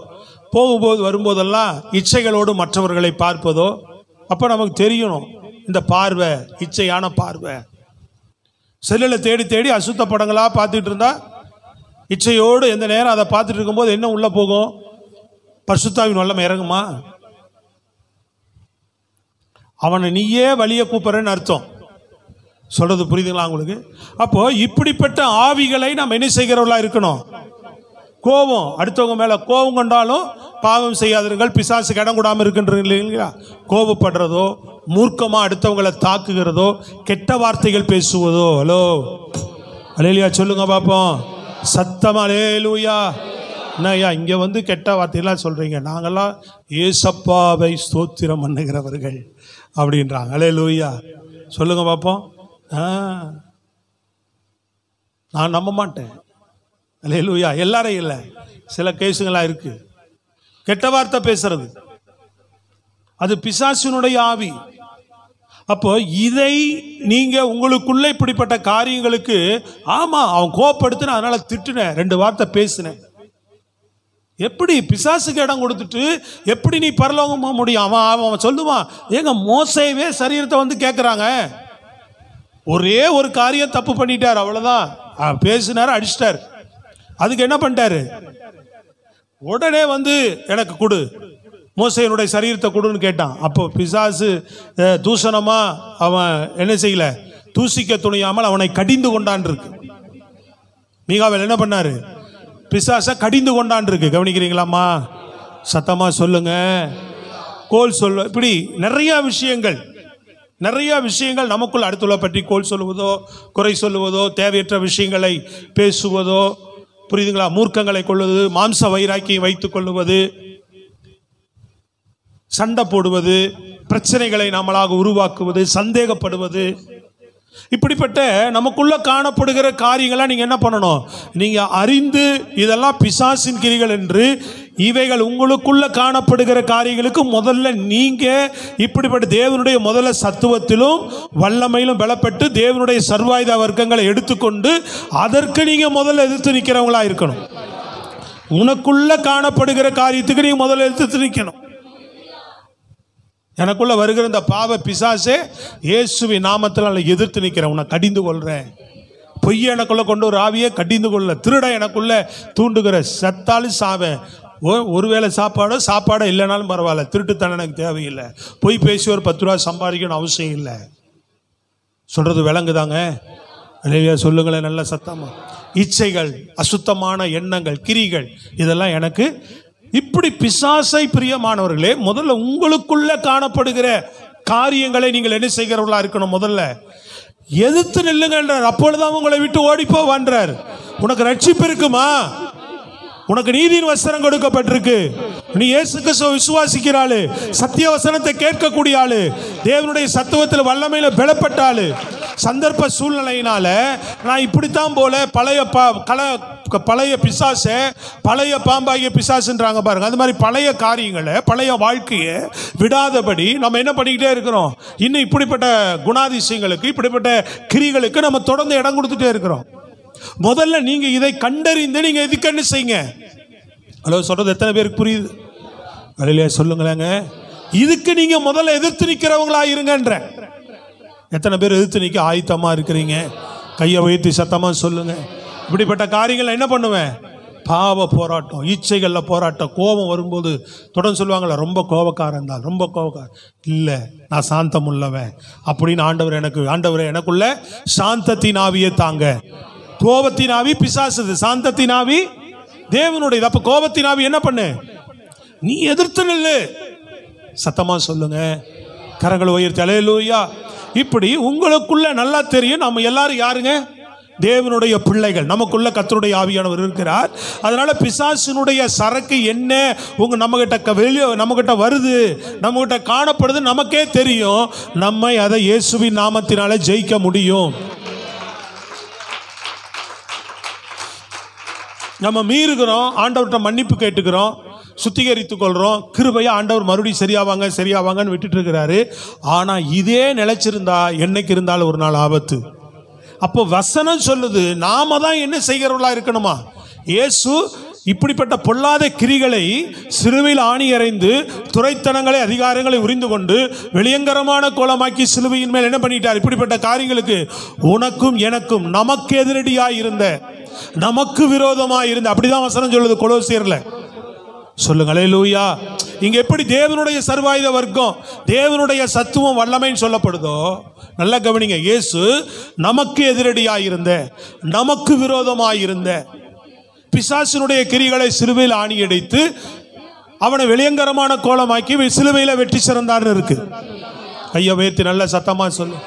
போகும்போது வரும்போதெல்லாம் இச்சைகளோடு மற்றவர்களை பார்ப்பதோ. அப்போ நமக்கு தெரியணும் இந்த பார்வை இச்சையான பார்வை. செல்லில் தேடி தேடி அசுத்த படங்களாக பார்த்துட்டு இருந்தா, இச்சையோடு எந்த நேரம் அதை பார்த்துட்டு இருக்கும்போது என்ன உள்ளே போகும், பரிசுத்தாவின் வல்லமை இறங்குமா? அவனை நீயே வழியை கூப்பிட்றன்னு அர்த்தம். சொல்றது புரியுதுங்களா உங்களுக்கு? அப்போ இப்படிப்பட்ட ஆவிகளை நாம் என்ன செய்கிறவர்களா இருக்கணும்? கோபம், அடுத்தவங்க மேல கோபம் கொண்டாலும் பாவம் செய்யாதீர்கள், பிசாசுக்கு இடம் கூடாமல் இருக்கின்றீங்களா? கோபப்படுறதோ, மூர்க்கமா அடுத்தவங்களை தாக்குகிறதோ, கெட்ட வார்த்தைகள் பேசுவதோ. ஹலோ, அல்லேலூயா சொல்லுங்க பாப்போம் சத்தமா. அல்லேலூயா. என்னய்யா இங்கே வந்து கெட்ட வார்த்தையெல்லாம் சொல்கிறீங்க? நாங்கள்லாம் ஏசப்பாவை ஸ்தோத்திரம் பண்ணுகிறவர்கள் அப்படின்றாங்க. அல்லேலூயா சொல்லுங்க பார்ப்போம். நான் நம்ப மாட்டேன். அல்லேலூயா. எல்லாரையும் இல்லை, சில கேஸுங்களாக இருக்கு. கெட்ட வார்த்தை பேசுறது அது பிசாசினுடைய ஆவி. அப்போ இதை நீங்க உங்களுக்குள்ள இப்படிப்பட்ட காரியங்களுக்கு, ஆமா அவன் கோபப்படுத்தின அதனால திட்டுனேன், 2 வார்த்தை பேசினேன், எப்படி பிசாசுக்கு இடம் கொடுத்துட்டு எப்படி நீ பரலோகம் போக முடியும்? அவன் சொல்லுவான், ஏங்க மோசேவே சரீரத்தை வந்து கேட்குறாங்க, ஒரே ஒரு காரியம் தப்பு பண்ணிட்டார், அவ்வளோதான், பேசினார், அடிச்சிட்டார். அதுக்கு என்ன பண்ணிட்டாரு? உடனே வந்து எனக்கு கொடு, மோசேனுடைய சரீரத்தை கொடுன்னு கேட்டான். அப்போ பிசாசு தூஷணமா அவன் என்ன செய்யல, தூசிக்க துணியாமல் அவனை கடிந்து கொண்டான் இருக்கு. மீகாவேல் என்ன பண்ணாரு? பிசாச கடிந்து கொண்டான் இருக்கு. கவனிக்கிறீங்களாம்மா? சத்தமா சொல்லுங்க. கோல் சொல்ல, இப்படி நிறைய விஷயங்கள் நமக்குள் அடுத்துள்ள பற்றி கோல் சொல்லுவதோ, குறை சொல்லுவதோ, தேவையற்ற விஷயங்களை பேசுவதோ, புரியுதுங்களா? மூர்க்கங்களை கொள்வது, மாம்ச வைராக்கியை வைத்துக் கொள்வது, சண்டை போடுவது, பிரச்சனைகளை நம்மளாக உருவாக்குவது, சந்தேகப்படுவது, இப்படிப்பட்ட நமக்குள்ள காணப்படுகிற காரியங்களை நீங்க என்ன பண்ணணும்? நீங்க அறிந்து இதெல்லாம் பிசாசின் கிரிகள் என்று, இவைகள் உங்களுக்குள்ள காணப்படுகிற காரியங்களுக்கு முதல்ல நீங்க இப்படிப்பட்ட தேவனுடைய முதல்ல சத்துவத்திலும் வல்லமையிலும் பலப்பட்டு தேவனுடைய சர்வாயுத வர்க்கங்களை எடுத்துக்கொண்டு அதற்கு நீங்க முதல்ல எதிர்த்து நிற்கிறவங்களா இருக்கணும். உனக்குள்ள காணப்படுகிற காரியத்துக்கு நீங்க முதல்ல எதிர்த்து நிற்கணும். எனக்குள்ள வருகிற இந்த பாவ பிசாசே இயேசுவின் நாமத்தில் எதிர்த்து நிற்கிறேன், உன்னை கடிந்து கொள்றேன். பொய்ய எனக்குள்ள கொண்டு ஒரு ஆவியை கடிந்து கொள்ள, திருட எனக்குள்ள தூண்டுகிற, செத்தாலும் சாவேன், ஒருவேளை சாப்பாடோ இல்லைனாலும் பரவாயில்ல, திருட்டுத்தனம் எனக்கு தேவையில்லை, பொய் பேசி ஒரு 10 ரூபா சம்பாதிக்கணும் அவசியம் இல்லை. சொல்றது விளங்குதாங்க? இல்லையா? சொல்லுங்களேன் நல்ல சத்தமா. இச்சைகள், அசுத்தமான எண்ணங்கள், கிரிகள், இதெல்லாம் எனக்கு இப்படி பிசாசை பிரியமானவர்களே, முதல்ல உங்களுக்குள்ள காணப்படுகிற காரியங்களை நீங்கள் என்ன செய்கிறவர்களா இருக்கணும்? முதல்ல எதிர்த்து நில்லுங்கன்றார். அப்பொழுதுதான் உங்களை விட்டு ஓடி போவான்றார். உனக்கு ரட்சிப்பு இருக்குமா? உனக்கு நீதியின் வசனம் கொடுக்கப்பட்டிருக்கு. நீ இயேசு கிறிஸ்துவை விசுவாசிக்கிற ஆளு, சத்திய வசனத்தை கேட்கக்கூடிய ஆளு, தேவனுடைய சத்துவத்தில் வல்லமையில பலப்பட்ட ஆளு. சந்தர்ப்ப சூழ்நிலையினால நான் இப்படித்தான் போல பழைய பிசாச, பழைய பாம்பாகிய பிசாசுன்றாங்க பாருங்க, அது மாதிரி பழைய காரியங்களை, பழைய வாழ்க்கையை விடாதபடி நம்ம என்ன பண்ணிக்கிட்டே இருக்கிறோம்? இன்னும் இப்படிப்பட்ட குணாதிசயங்களுக்கு, இப்படிப்பட்ட கிரிகளுக்கு நம்ம தொடர்ந்து இடம் கொடுத்துட்டே இருக்கிறோம். முதல்ல நீங்க இதை கண்டறிந்து நீங்க எதுக்கு என்ன செய்யுங்க? ஹலோ, சொல்றது எத்தனை பேருக்கு புரியுது? அல்லேலூயா சொல்லுங்களேங்க. இதுக்கு நீங்க முதல்ல எதிர்த்து நிற்கிறவங்களா இருங்கன்ற. எத்தனை பேர் எதிர்த்து நிற்க ஆயத்தமா இருக்கிறீங்க? கையை வைத்து சத்தமா சொல்லுங்க. இப்படிப்பட்ட காரியங்கள் என்ன பண்ணுவேன்? பாவ போராட்டம், இச்சைகளில் போராட்டம். கோபம் வரும்போது தொடர்ந்து சொல்லுவாங்களே, ரொம்ப கோபக்காரன் தான், ரொம்ப கோபக்காரன் இல்லை, நான் சாந்தம் உள்ளவன் அப்படின்னு ஆண்டவரே எனக்குள்ள சாந்தத்தின் ஆவியை தாங்க. கோபத்தின் ஆவி பிசாசுது, சாந்தத்தின் ஆவி தேவனுடையது. அப்ப கோபத்தின் ஆவி என்ன பண்ணு? நீ எதிர்த்து நில்லு. சத்தமா சொல்லுங்க, கரங்களை உயர்த்தி அல்லேலூயா. இப்படி உங்களுக்குள்ள நல்லா தெரியும் நம்ம எல்லாரும் யாருங்க? தேவனுடைய பிள்ளைகள். நமக்குள்ள கர்த்தருடைய ஆவியானவர் இருக்கிறார். அதனால பிசாசினுடைய சரக்கு என்ன நம்மகிட்ட வருது, நம்மகிட்ட காணப்படுது, நமக்கே தெரியும். நம்மை அதை இயேசுவின் நாமத்தினால ஜெயிக்க முடியும். நம்ம மீறுகிறோம், ஆண்டவர்கிட்ட மன்னிப்பு கேட்டுக்கிறோம், சுத்திகரித்துக் கொள்றோம். கிருபையா ஆண்டவர் மறுபடியும் சரியாவாங்கன்னு விட்டுட்டு இருக்கிறாரு. ஆனா இதே நிலைச்சிருந்தா என்னைக்கு இருந்தாலும் ஒரு நாள் ஆபத்து. அப்போ வசனம் சொல்லுது, நாம தான் என்ன செய்கிறவர்களா இருக்கணுமா? இயேசு இப்படிப்பட்ட பொல்லாத கிரிகளை சிலுவையில் ஆணி அறைந்து துரைத்தனங்களை அதிகாரங்களை உரிந்து கொண்டு வெளியங்கரமான கோலமாக்கி சிலுவையின் மேல் என்ன பண்ணிட்டார்? இப்படிப்பட்ட காரியங்களுக்கு உனக்கும் எனக்கும் நமக்கு எதிரடியாய் இருந்த, நமக்கு விரோதமாய் இருந்த, அப்படிதான் வசனம் சொல்லுது கொலோசியர்ல. சொல்லுங்க அல்லேலூயா. இங்க எப்படி தேவனுடைய சர்வாயுத வர்க்கம், தேவனுடைய சத்துவம் வல்லமைன்னு சொல்லப்படுதோ, நல்லா கவனிங்க. இயேசு நமக்கு எதிரடியாயிருந்த, நமக்கு விரோதமாயிருந்த பிசாசினுடைய கிரிகளை சிலுவையில் ஆணி அடித்து அவனை வெளியங்கரமான கோலமாக்கி சிலுவையில் வெற்றி சிறந்தார்னு இருக்கு. கையை வைத்து நல்ல சத்தமா சொல்லு.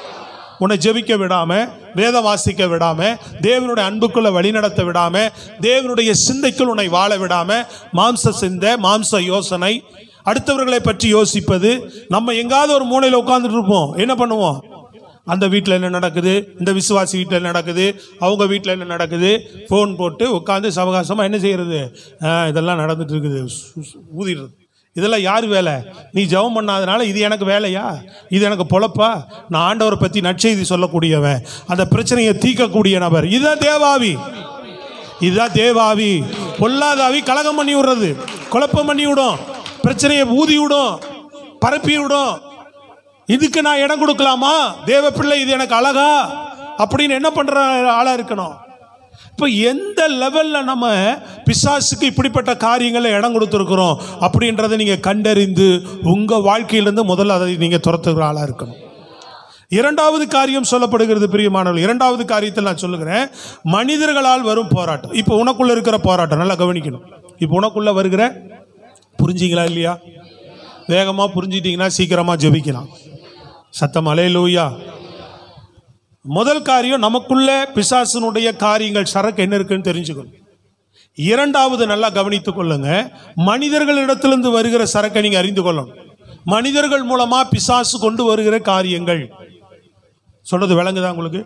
உன்னை ஜெபிக்க விடாம, வேதம் வாசிக்க விடாம, தேவனுடைய அன்புக்குள்ள வழிநடத்த விடாம, தேவனுடைய சிந்தைக்குள் உன்னை வாழ விடாம, மாம்ச சிந்தை, மாம்ச யோசனை, அடுத்தவர்களை பற்றி யோசிப்பது. நம்ம எங்காவது ஒரு மூலையில் உட்கார்ந்துட்டு இருப்போம். என்ன பண்ணுவோம்? அந்த வீட்டில் என்ன நடக்குது, இந்த விசுவாசி வீட்டில் என்ன நடக்குது, அவங்க வீட்டில் என்ன நடக்குது, ஃபோன் போட்டு உட்காந்து சவகாசமாக என்ன செய்யறது? இதெல்லாம் நடந்துட்டு இருக்குது, ஊதிடுறது. இதெல்லாம் யார் வேலை? நீ ஜெபம் பண்ணாதனால இது எனக்கு வேலையா? இது எனக்கு பொழப்பா? நான் ஆண்டவரை பற்றி நற்செய்தி சொல்லக்கூடியவன், அந்த பிரச்சனையை தீர்க்கக்கூடிய நபர். இதுதான் தேவாவி, இதுதான் தேவாவி. பொல்லாதாவி கலகம் பண்ணி விடுறது, குழப்பம் பண்ணி விடும், பிரச்சனையை ஊதி விடும், பரப்பி விடும். இதுக்கு நான் இடம் கொடுக்கலாமா? தேவ பிள்ளை இது எனக்கு அழகா அப்படின்னு என்ன பண்ற ஆளா இருக்கணும். இப்போ எந்த லெவல்ல நம்ம பிசாசுக்கு இப்படிப்பட்ட காரியங்களை இடம் கொடுத்துருக்கிறோம் அப்படின்றத நீங்க கண்டறிந்து உங்க வாழ்க்கையிலிருந்து முதல்ல அதை நீங்க துரத்துகிற ஆளா இருக்கணும். இரண்டாவது காரியம் சொல்லப்படுகிறது பிரியமானவர்கள். இரண்டாவது காரியத்தில் நான் சொல்லுகிறேன், மனிதர்களால் வரும் போராட்டம். இப்போ உனக்குள்ள இருக்கிற போராட்டம் நல்லா கவனிக்கணும். இப்போ உனக்குள்ள வருகிற, புரிஞ்சிங்களா இல்லையா? வேகமா புரிஞ்சிட்டீங்கன்னா சீக்கிரமா ஜெபிக்கலாம். சத்தம் அல்லேலூயா. முதல் காரியம், நமக்குள்ள பிசாசினுடைய காரியங்கள் சரக்கு என்ன இருக்குன்னு தெரிஞ்சுக்கணும். இரண்டாவது நல்லா கவனித்துக் கொள்ளுங்க, மனிதர்களிடத்திலிருந்து வருகிற சரக்கை நீங்க அறிந்து கொள்ளணும். மனிதர்கள் மூலமா பிசாசு கொண்டு வருகிற காரியங்கள். சொல்றது விளங்குதா உங்களுக்கு?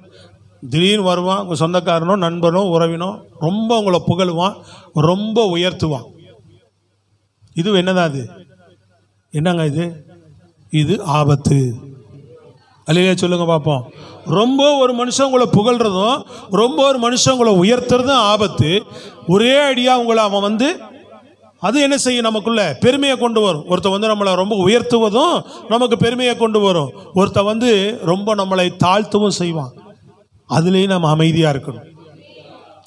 திடீர்னு வருவான் உங்க சொந்தக்காரனோ நண்பனோ உறவினோ, ரொம்ப உங்களை புகழுவான், ரொம்ப உயர்த்துவான். இது என்னதான்? அது என்னங்க? இது ஆபத்து. அல்லேலூயா சொல்லுங்க பார்ப்போம். ரொம்ப ஒரு மனுஷன் உங்களை புகழ்றதும், ரொம்ப ஒரு மனுஷன் உங்களை உயர்த்துறதும் ஆபத்து. ஒரே அடியா உங்களை அவன் அது என்ன செய்யும்? நமக்குள்ள பெருமையை கொண்டு வரும். ஒருத்த நம்மளை ரொம்ப உயர்த்துவதும் நமக்கு பெருமையை கொண்டு வரும். ஒருத்த ரொம்ப நம்மளை தாழ்த்தவும் செய்வான். அதுலேயும் நம்ம அமைதியா இருக்கணும்.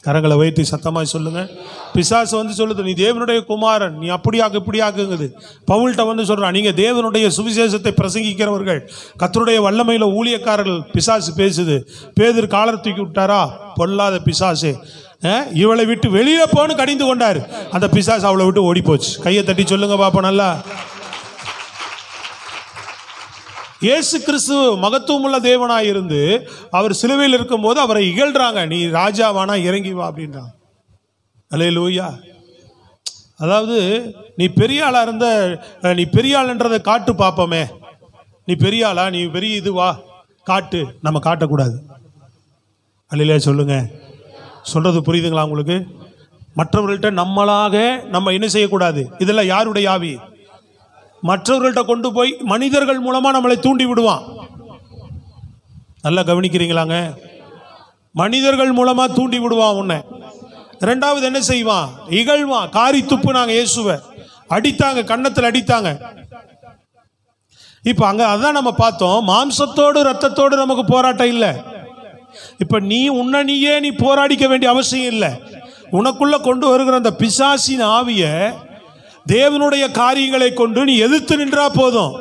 கரங்களை வைத்து சத்தமாய் சொல்லுங்க. பிசாசு சொல்லுது, நீ தேவனுடைய குமாரன், நீ அப்படியாக இப்படியாக்குங்குது. பவுல்கிட்ட சொல்றான், நீங்க தேவனுடைய சுவிசேஷத்தை பிரசங்கிக்கிறவர்கள், கர்த்தருடைய வல்லமையில ஊழியக்காரர்கள். பிசாசு பேசுது. பேதுரு காலர் தூக்கி விட்டாரா? பொல்லாத பிசாசு, இவளை விட்டு வெளியில போன்னு கடிந்து கொண்டாரு. அந்த பிசாசு அவளை விட்டு ஓடி போச்சு. கையை தட்டி சொல்லுங்க பாப்போம் நல்லா. இயேசு கிறிஸ்து மகத்துவமுள்ள தேவனாய் இருந்து அவர் சிலுவையில் இருக்கும் போது அவரை இகழ்றாங்க. நீ ராஜாவானா இறங்கி வா அப்படின்றாங்க. அல்லேலூயா. அதாவது நீ பெரிய ஆளா இருந்த, நீ பெரிய ஆளுன்றதை காட்டு பாப்போமே. நீ பெரிய ஆளா, நீ பெரிய இதுவா காட்டு. நம்ம காட்டக்கூடாது. அல்லேலூயா சொல்லுங்க. சொல்றது புரியுதுங்களா உங்களுக்கு? மற்றவர்கள்ட்ட நம்ம என்ன செய்யக்கூடாது. இதெல்லாம் யாருடைய ஆவி? மற்றவர்கள்ட்ட கொண்டு போய் மனிதர்கள் மூலமா நம்மளை தூண்டி விடுவான். நல்லா கவனிக்கிறீங்களாங்க? மனிதர்கள் மூலமா தூண்டி விடுவான் உன்னை. இரண்டாவது என்ன செய்வான்? இகழ்வான், காரி துப்பு. நாங்கள் இயேசுவை அடித்தாங்க, கன்னத்தில் அடித்தாங்க. இப்போ அங்கே அதான் நம்ம பார்த்தோம், மாம்சத்தோடு ரத்தத்தோடு நமக்கு போராட்டம் இல்லை. இப்போ நீ போராடிக்க வேண்டிய அவசியம் இல்லை. உனக்குள்ள கொண்டு வருகிற அந்த பிசாசின் ஆவிய தேவனுடைய காரியங்களை கொண்டு நீ எதிர்த்து நின்றா போதும்.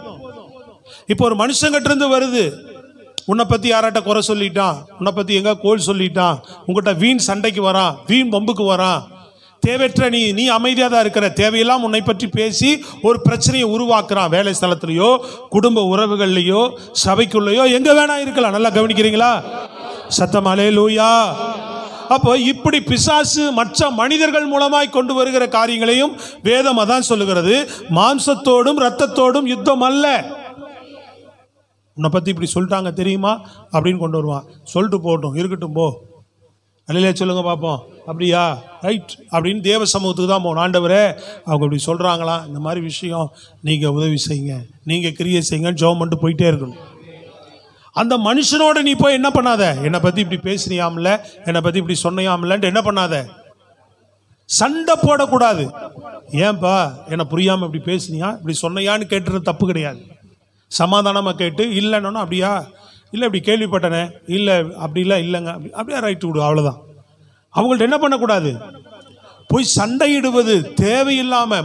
இப்போ ஒரு மனுஷங்கிட்ட இருந்து வருது, உன்னை பற்றி யாராட்ட குறை சொல்லிட்டான், உன்னை பற்றி எங்க கோல் சொல்லிட்டான், உங்கள்கிட்ட வீண் சண்டைக்கு வரான், வீண் பம்புக்கு வரான், தேவையற்ற நீ அமைதியாக தான் இருக்கிற, தேவையெல்லாம் உன்னை பற்றி பேசி ஒரு பிரச்சனையை உருவாக்குறான். வேலை ஸ்தலத்திலையோ குடும்ப உறவுகள்லையோ சபைக்குள்ளேயோ எங்கே வேணா இருக்கலாம். நல்லா கவனிக்கிறீங்களா? சத்தம் அல்லேலூயா. அப்போ இப்படி பிசாசு மற்ற மனிதர்கள் மூலமாய் கொண்டு வருகிற காரியங்களையும் வேதம் அதான் சொல்லுகிறது, மாம்சத்தோடும் இரத்தத்தோடும் யுத்தம் அல்ல. உன்னை பற்றி இப்படி சொல்லிட்டாங்க தெரியுமா அப்படின்னு கொண்டு வருவான். சொல்லிட்டு போட்டோம், இருக்கட்டும் போ, அல்லையா சொல்லுங்க பார்ப்போம். அப்படியா, ரைட் அப்படின்னு தேவ சமூகத்துக்கு தான் போகணும். ஆண்டவரே அவங்க இப்படி சொல்கிறாங்களாம், இந்த மாதிரி விஷயம், நீங்கள் உதவி செய்யுங்க, நீங்கள் கிரியை செய்யுங்கன்னு ஜெபம் பண்ணிட்டு போயிட்டே இருக்கணும். அந்த மனுஷனோட நீ போய் என்ன பண்ணாத, என்னை பற்றி இப்படி பேசினியாமல, என்னை பற்றி இப்படி சொன்னையாமலன்ட்டு என்ன பண்ணாத, சண்டை போடக்கூடாது. ஏன்பா என்னை புரியாமல் இப்படி பேசினியா, இப்படி சொன்னையான்னு கேட்டுறது தப்பு கிடையாது. சமாதானமாக கேட்டு, இல்லைன்னா அப்படியா, இல்லை இப்படி கேள்விப்பட்டனே, இல்லை அப்படிலாம் இல்லைங்க, அப்படியே ரைட்டு விடு, அவ்வளோதான். அவங்கள்ட்ட என்ன பண்ணக்கூடாது, போய் சண்டையிடுவது தேவையில்லாமல்.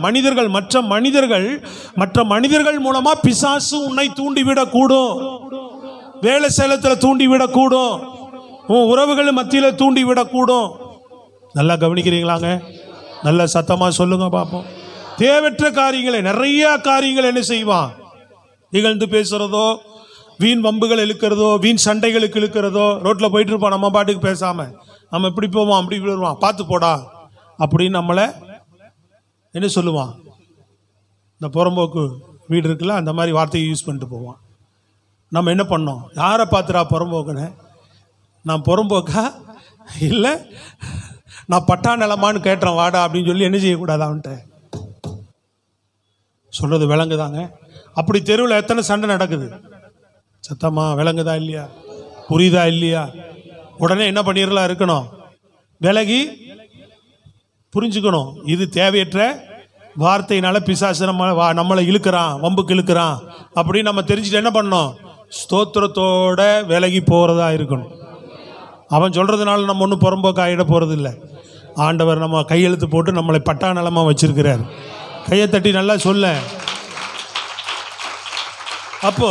மற்ற மனிதர்கள் மூலமாக பிசாசு உன்னை தூண்டிவிடக்கூடும், வேலை சேலத்தில் தூண்டிவிடக்கூடும், உன் உறவுகள் மத்தியில் தூண்டிவிடக்கூடும். நல்லா கவனிக்கிறீங்களாங்க? நல்ல சத்தமாக சொல்லுங்க பார்ப்போம். தேவையற்ற காரியங்களை, நிறைய காரியங்கள் என்ன செய்வான், நிகழ்ந்து பேசுறதோ, வீண் வம்புகள் இழுக்கிறதோ, வீண் சண்டைகளுக்கு இழுக்கிறதோ. ரோட்டில் போயிட்டு இருப்பான், நம்ம பாட்டுக்கு பேசாமல், நம்ம இப்படி போவோம் அப்படி விழுவான், பார்த்து போடா அப்படின்னு நம்மளை என்ன சொல்லுவான். இந்த புறம்போக்கு வீடு இருக்குல்ல, அந்த மாதிரி வார்த்தையை யூஸ் பண்ணிட்டு போவான். நம்ம என்ன பண்ணோம், யாரை பார்த்துடா புறம்போக்குன்னு, நான் புறம்போக்கா இல்லை நான் பட்டா நிலமான்னு கேட்டேன் வாடா அப்படின்னு சொல்லி என்ன செய்யக்கூடாது, அவன்கிட்ட சொல்கிறது விளங்குதாங்க? அப்படி தெருவில் எத்தனை சண்டை நடக்குது, சத்தமா விளங்குதா இல்லையா, புரியுதா இல்லையா? உடனே என்ன பண்ணிடலாம் இருக்கணும், விலகி புரிஞ்சுக்கணும். இது தேவையற்ற வார்த்தையினால பிசாசு நம்மளை இழுக்கிறான், வம்புக்கு இழுக்கிறான் அப்படின்னு நம்ம தெரிஞ்சுட்டு என்ன பண்ணணும், ஸ்தோத்திரத்தோட விலகி போகிறதா இருக்கணும். அவன் சொல்கிறதுனால நம்ம ஒன்றும் புறம்போக்கு ஆகிட போகிறது இல்லை. ஆண்டவர் நம்ம கையெழுத்து போட்டு நம்மளை பட்டா நலமாக வச்சிருக்கிறார். கையை தட்டி நல்லா சொல்ல. அப்போ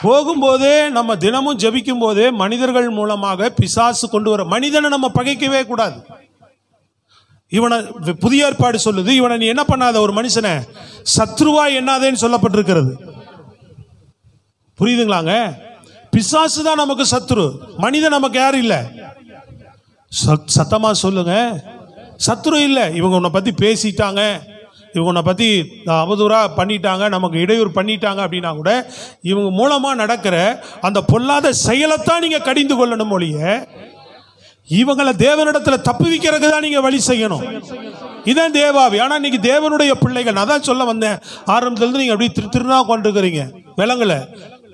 போகும்போதே நம்ம தினமும் ஜெபிக்கும் போதே மனிதர்கள் மூலமாக பிசாசு கொண்டு வர மனிதனை நம்ம பகைக்கவே கூடாது. இவனை புதிய ஏற்பாடு சொல்லுது, இவனை நீ என்ன பண்ணாத, ஒரு மனுஷனை சத்ருவா எண்ணாதேன்னு சொல்லப்பட்டிருக்கிறது. புரியுதுங்களாங்க? பிசாசு தான் நமக்கு சத்ரு, மனிதன் நமக்கு யாரும் இல்லை. சத்தமா சொல்லுங்க, சத்ரு இல்லை. இவங்க உன்னை பத்தி பேசிட்டாங்க, இவங்க உன்னை பற்றி அவதூறாக பண்ணிட்டாங்க, நமக்கு இடையூறு பண்ணிட்டாங்க அப்படின்னா கூட இவங்க மூலமாக நடக்கிற அந்த பொல்லாத செயலைத்தான் நீங்கள் கடிந்து கொள்ளணும் ஒழிய இவங்களை தேவனிடத்தில் தப்பு வைக்கிறதுக்கு தான் நீங்கள் வழி செய்யணும். இதான் தேவாவி. ஆனால் இன்னைக்கு தேவனுடைய பிள்ளைகள், நான் தான் சொல்ல வந்தேன் ஆரம்பத்திலிருந்து, நீங்கள் அப்படி திருநா கொண்டிருக்கிறீங்க, விலங்குல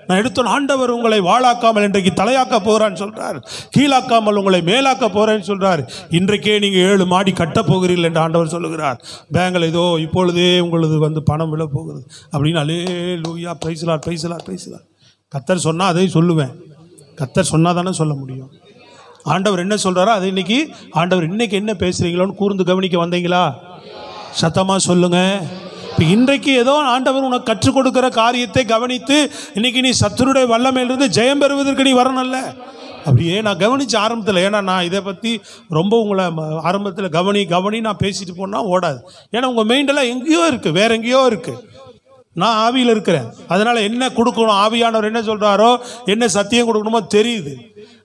நான் எடுத்தோம். ஆண்டவர் உங்களை வாழாக்காமல் இன்றைக்கு தலையாக்க போகிறான்னு சொல்றார், கீழாக்காமல் உங்களை மேலாக்க போறேன்னு சொல்றார். இன்றைக்கே நீங்கள் 7 மாடி கட்ட போகிறீர்கள் என்று ஆண்டவர் சொல்லுகிறார். பேங்கில் ஏதோ இப்பொழுதே உங்களது பணம் விழ போகுது அப்படின்னு. Hallelujah, praise lord, praise lord, praise lord. கர்த்தர் சொன்னால் அதை சொல்லுவேன், கர்த்தர் சொன்னால் தானே சொல்ல முடியும். ஆண்டவர் என்ன சொல்றாரோ அதை இன்னைக்கு ஆண்டவர் இன்னைக்கு என்ன பேசுறீங்களோன்னு கூர்ந்து கவனிக்க வந்தீங்களா? சத்தமாக சொல்லுங்க. இப்போ இன்றைக்கு ஏதோ ஆண்டவர் உனக்கு கற்றுக் கொடுக்கிற காரியத்தை கவனித்து இன்னைக்கு நீ சத்துருடைய வல்லமையிலிருந்து ஜெயம் பெறுவதற்கு நீ வரணும்ல. அப்படியே நான் கவனிச்ச ஆரம்பத்தில், ஏன்னா நான் இதை பற்றி ரொம்ப உங்களை ஆரம்பத்தில் கவனி நான் பேசிட்டு போனால் ஓடாது. ஏன்னா உங்கள் மைண்டெல்லாம் எங்கேயோ இருக்குது, வேற எங்கேயோ இருக்குது. நான் ஆவியில் இருக்கிறேன், அதனால் என்ன கொடுக்கணும், ஆவியானவர் என்ன சொல்கிறாரோ, என்ன சத்தியம் கொடுக்கணுமோ தெரியுது.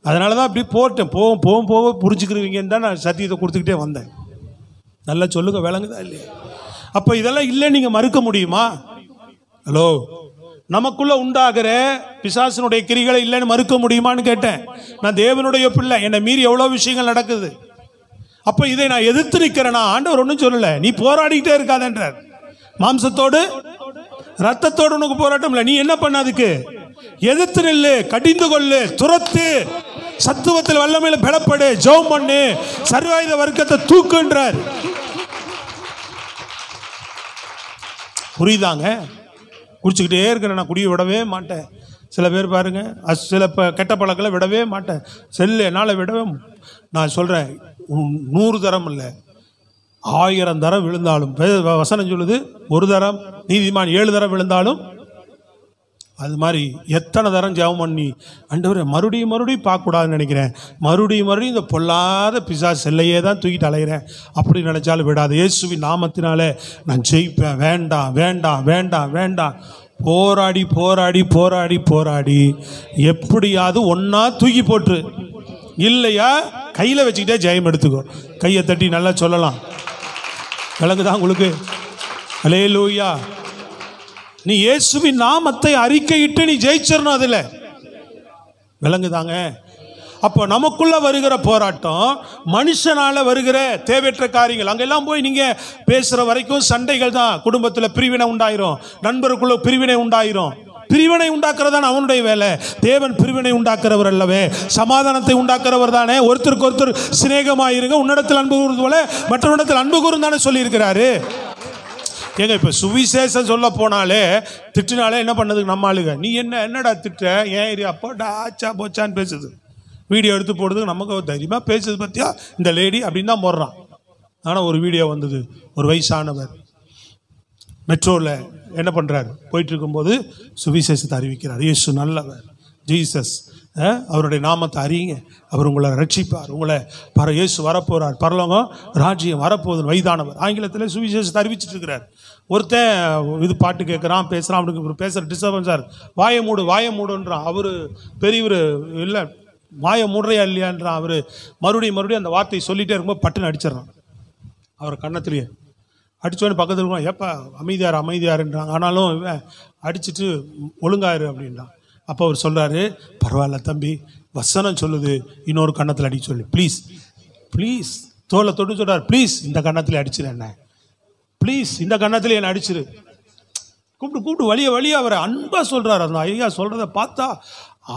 அதனால தான் அப்படி போட்டேன். போக புரிஞ்சுக்கிறீங்கன்னு தான் நான் சத்தியத்தை கொடுத்துக்கிட்டே வந்தேன். நல்லா சொல்லுங்க, விளங்குதா இல்லையா? அப்போ இதெல்லாம் இல்லை நீங்கள் மறுக்க முடியுமா? ஹலோ, நமக்குள்ள உண்டாகிற பிசாசினுடைய கிரிகளை இல்லைன்னு மறுக்க முடியுமான்னு கேட்டேன். நான் தேவனுடைய பிள்ளை, என்னை மீறி எவ்வளோ விஷயங்கள் நடக்குது. அப்போ இதை நான் எதிர்த்து நிற்கிறேன்னா ஆண்டவர் ஒன்றும் சொல்லலை, நீ போராடிக்கிட்டே இருக்காதன்றார். மாம்சத்தோடு ரத்தத்தோடு உனக்கு போராட்டம் இல்லை, நீ என்ன பண்ணாதுக்கு எதிர்த்து நில்லு, கடிந்து கொள்ளு, துரத்து, சத்துவத்தில் வல்லமையில பலப்படு, ஜெபம் பண்ணு, சர்வாயுத வர்க்கத்தை தூக்குன்றார். புரியுதாங்க? குடிச்சுக்கிட்டே இருக்கிறேன், நான் குடியை விடவே மாட்டேன். சில பேர் பாருங்க, சில கெட்ட பழக்கங்களை விடவே மாட்டேன். செல்லு என்னால் விடவே, நான் சொல்கிறேன் 100 தரம் இல்லை, 1000 தரம் விழுந்தாலும், வசனம் சொல்லுது ஒரு தரம் நீதிமான் 7 தரம் விழுந்தாலும், அது மாதிரி எத்தனை தரம் ஜெபம் பண்ணி ஆண்டவரே மறுபடியும் பார்க்கக்கூடாதுன்னு நினைக்கிறேன், மறுபடியும் இந்த பொல்லாத பிசாசு செல்லையே தான் தூக்கிட்டு அலைகிறேன், அப்படி நினைச்சாலும் விடாது. இயேசுவின் நாமத்தினாலே நான் ஜெயிப்பேன். வேண்டாம் வேண்டாம் வேண்டாம் வேண்டாம். போராடி போராடி போராடி போராடி எப்படியாவது ஒன்றா தூக்கி போட்டு, இல்லையா கையில் வச்சுக்கிட்டே ஜெயம் எடுத்துக்கோ. கையை தட்டி நல்லா சொல்லலாம். விளங்குதான் உங்களுக்கு? அல்லேலூயா. நீ இயேசுவின் நாமத்தை அறிக்கையிட்டு நீ ஜெயிச்சிடணும். அதில் விளங்குதாங்க? அப்போ நமக்குள்ள வருகிற போராட்டம், மனுஷனால வருகிற தேவையற்ற காரியங்கள், அங்கெல்லாம் போய் நீங்க பேசுற வரைக்கும் சண்டைகள் தான். குடும்பத்தில் பிரிவினை உண்டாயிரும், நண்பருக்குள்ள பிரிவினை உண்டாயிரும். பிரிவினை உண்டாக்குறதான் அவனுடைய வேலை. தேவன் பிரிவினை உண்டாக்குறவர் அல்லவே, சமாதானத்தை உண்டாக்குறவர் தானே. ஒருத்தருக்கு ஒருத்தர் சிநேகமாயிருங்க, உன்னிடத்தில் அன்பு கூறுவது போல மற்றவனிடத்தில் அன்பு கூறும் தானே சொல்லி இருக்கிறாரு. ஏங்க இப்போ சுவிசேஷம் சொல்ல போனாலே திட்டினாலே என்ன பண்ணதுக்கு நம்ம ஆளுங்க, நீ என்னடா திட்ட, ஏன் ஏரியா அப்போடா ஆச்சா போச்சான்னு பேசுது, வீடியோ எடுத்து போடுறதுக்கு நமக்கு தைரியமாக பேசுது. பற்றியா இந்த லேடி அப்படின்னு தான் போடுறான். ஆனால் ஒரு வீடியோ வந்தது, ஒரு வயசானவர் மெட்ரோவில் என்ன பண்ணுறாரு, போயிட்டு இருக்கும்போது சுவிசேஷத்தை அறிவிக்கிறார். இயேசு நல்லவர், ஜீசஸ் அவருடைய நாமத்தை அறியுங்க, அவர் உங்களை ரட்சிப்பார், உங்களை இயேசு வரப்போகிறார், பரலோகம் ராஜ்யம் வரப்போகுது. வயதானவர் ஆங்கிலத்தில் சுவிசேஷத்தை அறிவிச்சிட்டு இருக்கிறார். ஒருத்தன் இது பாட்டு கேட்குறான், பேசுகிறான், அவனுக்கு பேசுகிற டிஸ்டர்பன்ஸார், வாயை மூடுன்றான். அவர் பெரியவர் இல்லை, வாயை மூடுறையா இல்லையான்றான். அவர் மறுபடியும் அந்த வார்த்தையை சொல்லிகிட்டே இருக்கும்போது பட்டுன்னு அடிச்சிடறான். அவர் கன்னத்திலேயே அடித்தோடனே பக்கத்தில் இருக்கோம், ஏப்பா அமைதியாருன்றாங்க. ஆனாலும் அடிச்சுட்டு ஒழுங்காயிரு அப்படின்றான். அப்போ அவர் சொல்கிறாரு, பரவாயில்ல தம்பி, வசனம் சொல்லுது, இன்னொரு கன்னத்தில் அடிக்க சொல்லி, ப்ளீஸ் தோலை தொட்டு சொல்கிறார், ப்ளீஸ் இந்த கன்னத்தில் அடிச்சிரு, என்ன ப்ளீஸ் இந்த கன்னத்தில் என்ன அடிச்சிரு. கூப்பிட்டு வழிய அவரை அன்பாக சொல்கிறார். அந்த ஐயா சொல்கிறத பார்த்தா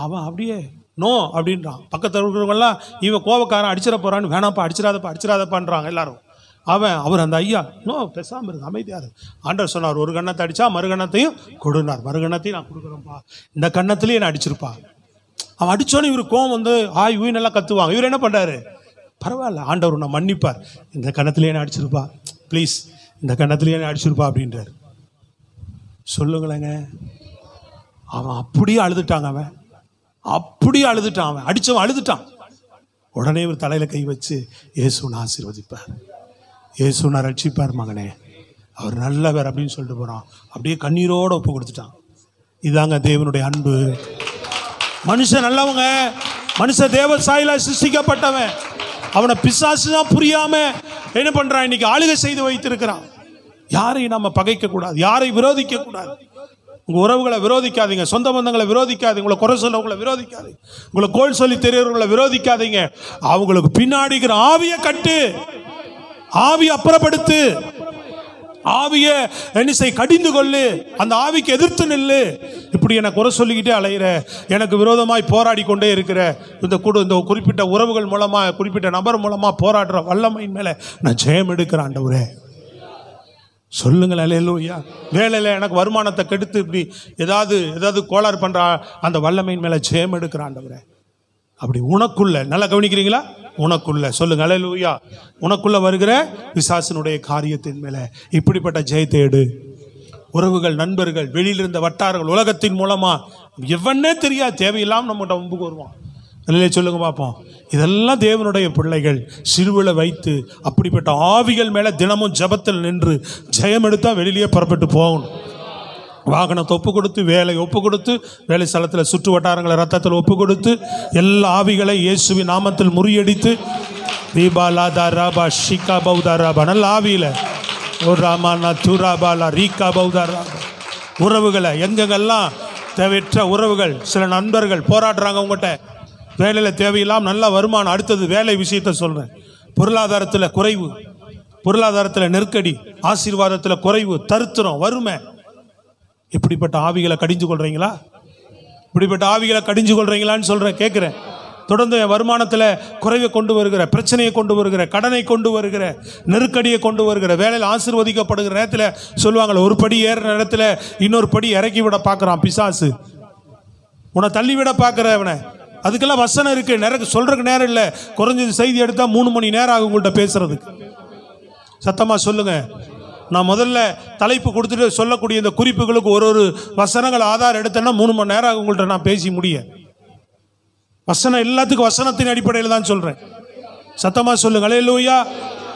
அவன் அப்படியே நோ அப்படின்றான். பக்கத்தில் இருக்கிறவங்கெல்லாம் இவன் கோபக்காரன் அடிச்சிட போகிறான்னு, வேணாப்பா அடிச்சிடாதப்பான்றாங்க எல்லாரும். அவர் அந்த ஐயா நோ, பேசாமல் இருக்கு, அமைதியாரு. ஆண்டவர் சொன்னார், ஒரு கன்னத்தை அடித்தா மறுகன்னத்தையும் கொடுனார், மறுகன்னத்தையும் நான் கொடுக்குறேன்ப்பா, இந்த கன்னத்துலேயே நான் அடிச்சிருப்பா. அவன் அடித்தோன்னு இவர் கோவம் வந்து நல்லா கத்துவாங்க. இவர் என்ன பண்ணுறாரு, பரவாயில்ல ஆண்டவர் நான் மன்னிப்பார், இந்த கன்னத்துலேயே நான் அடிச்சிருப்பா, ப்ளீஸ் இந்த கன்னத்துலேயே நான் அடிச்சிருப்பா அப்படின்றார். சொல்லுங்களேங்க, அவன் அப்படியே அழுதுட்டாங்க, அவன் அடித்தவன் அழுதுட்டான். உடனே ஒரு தலையில் கை வச்சு, இயேசுன்னு ஆசீர்வதிப்பார், இயேசுன்னு ரட்சிப்பார் மகனே, அவர் நல்லவர் அப்படின்னு சொல்லிட்டு போகிறான். அப்படியே கண்ணீரோடு ஒப்பு கொடுத்துட்டான். இதாங்க தேவனுடைய அன்பு. மனுஷன் நல்லவங்க, மனுஷன் தேவ சாயில சிருஷ்டிக்கப்பட்டவன். அவனை பிசாசு தான் புரியாம என்ன பண்றான், இன்னைக்கு ஆளுகை செய்து வைத்திருக்கிறான். யாரையும் நம்ம பகைக்க கூடாது, யாரை விரோதிக்க கூடாது. உங்கள் உறவுகளை விரோதிக்காதீங்க, சொந்த பந்தங்களை விரோதிக்காதீங்க, உங்களை குறை சொல்லவங்களை விரோதிக்காதீங்க, உங்களை கோல் சொல்லி தெரியவர்களை விரோதிக்காதீங்க. அவங்களுக்கு பின்னாடி இருக்கிற ஆவியை கட்டு, ஆவியை அப்புறப்படுத்து, ஆவியை என்ன கடிந்து கொள்ளு, அந்த ஆவிக்கு எதிர்த்து நில்லு. இப்படி எனக்கு குறை சொல்லிக்கிட்டே அலைகிற, எனக்கு விரோதமாய் போராடி கொண்டே இருக்கிற இந்த குறிப்பிட்ட உறவுகள் மூலமாக, குறிப்பிட்ட நபர் மூலமாக போராடுற வல்லமையின் மேலே நான் ஜெயம் எடுக்கிறேன் ஆண்டவரே. சொல்லுங்கள் அல்லேலூயா. வேலையில் எனக்கு வருமானத்தை கெடுத்து இப்படி ஏதாவது கோளாறு பண்ணுற அந்த வல்லமையின் மேலே ஜெயம் எடுக்கிற ஆண்டவரே. அப்படி உனக்குள்ள, நல்லா கவனிக்கிறீங்களா, உனக்குள்ள சொல்லுங்க அல்லேலூயா, உனக்குள்ள வருகிற பிசாசினுடைய காரியத்தின் மேலே இப்படிப்பட்ட ஜெயத்தை எடு. உறவுகள், நண்பர்கள், வெளியில் இருந்த வட்டாரங்கள், உலகத்தின் மூலமாக எவனே தெரியாது, தேவையில்லாமல் நம்மகிட்ட வம்புக்கு வருவான். இல்லையே சொல்லுங்க பார்ப்போம். இதெல்லாம் தேவனுடைய பிள்ளைகள் சிறுவில் வைத்து அப்படிப்பட்ட ஆவிகள் மேலே தினமும் ஜபத்தில் நின்று ஜெயம் எடுத்தா வெளியிலேயே புறப்பட்டு போகணும். வாகனத்தை ஒப்பு கொடுத்து, வேலையை ஒப்பு கொடுத்து, வேலை ஸ்தலத்தில் சுற்று வட்டாரங்களை ரத்தத்தில் ஒப்பு கொடுத்து, எல்லா ஆவிகளை இயேசுவின் நாமத்தில் முறியடித்து, தீபாலாதா ராபா ஷிகா பௌதா ராபா, நல்ல ஆவியில் ஒரு ராமானா தூராபாலா ரீகா பௌதா ராபா. உறவுகளை எங்கெங்கெல்லாம் தேவையற்ற உறவுகள், சில நண்பர்கள் போராடுறாங்க உங்கள்கிட்ட, வேலையில் தேவையில்லாமல் நல்ல வருமானம். அடுத்தது வேலை விஷயத்தை சொல்கிறேன். பொருளாதாரத்தில் குறைவு, பொருளாதாரத்தில் நெருக்கடி, ஆசீர்வாதத்தில் குறைவு, தரித்திரம், வறுமை. இப்படிப்பட்ட ஆவிகளை கடிஞ்சு கொள்றீங்களா? இப்படிப்பட்ட ஆவிகளை கடிஞ்சு கொள்றீங்களான்னு சொல்கிறேன், கேட்குறேன். தொடர்ந்து என் வருமானத்தில் குறைவை கொண்டு வருகிற, பிரச்சனையை கொண்டு வருகிற, கடனை கொண்டு வருகிற, நெருக்கடியை கொண்டு வருகிற, வேலையில் ஆசீர்வதிக்கப்படுகிற நேரத்தில் சொல்லுவாங்களே, ஒரு படி ஏறுற நேரத்தில் இன்னொரு படி இறக்கி விட பார்க்குறான் பிசாசு, உன்னை தள்ளிவிட பார்க்குறவனை. அதுக்கெல்லாம் வசனம் இருக்குது, நிறைய சொல்கிறதுக்கு நேரம் இல்லை. குறைஞ்சது செய்தி எடுத்தால் 3 மணி நேரம் ஆகும் உங்கள்கிட்ட பேசுறதுக்கு. சத்தமாக சொல்லுங்கள். நான் முதல்ல தலைப்பு கொடுத்துட்டு சொல்லக்கூடிய இந்த குறிப்புகளுக்கு ஒரு வசனங்கள் ஆதாரம் எடுத்தேன்னா 3 மணி நேரம் ஆகும் உங்கள்கிட்ட நான் பேசி முடிய. வசனம் எல்லாத்துக்கும் வசனத்தின் அடிப்படையில் தான் சொல்கிறேன். சத்தமாக சொல்லுங்கள். அல்லேலூயா.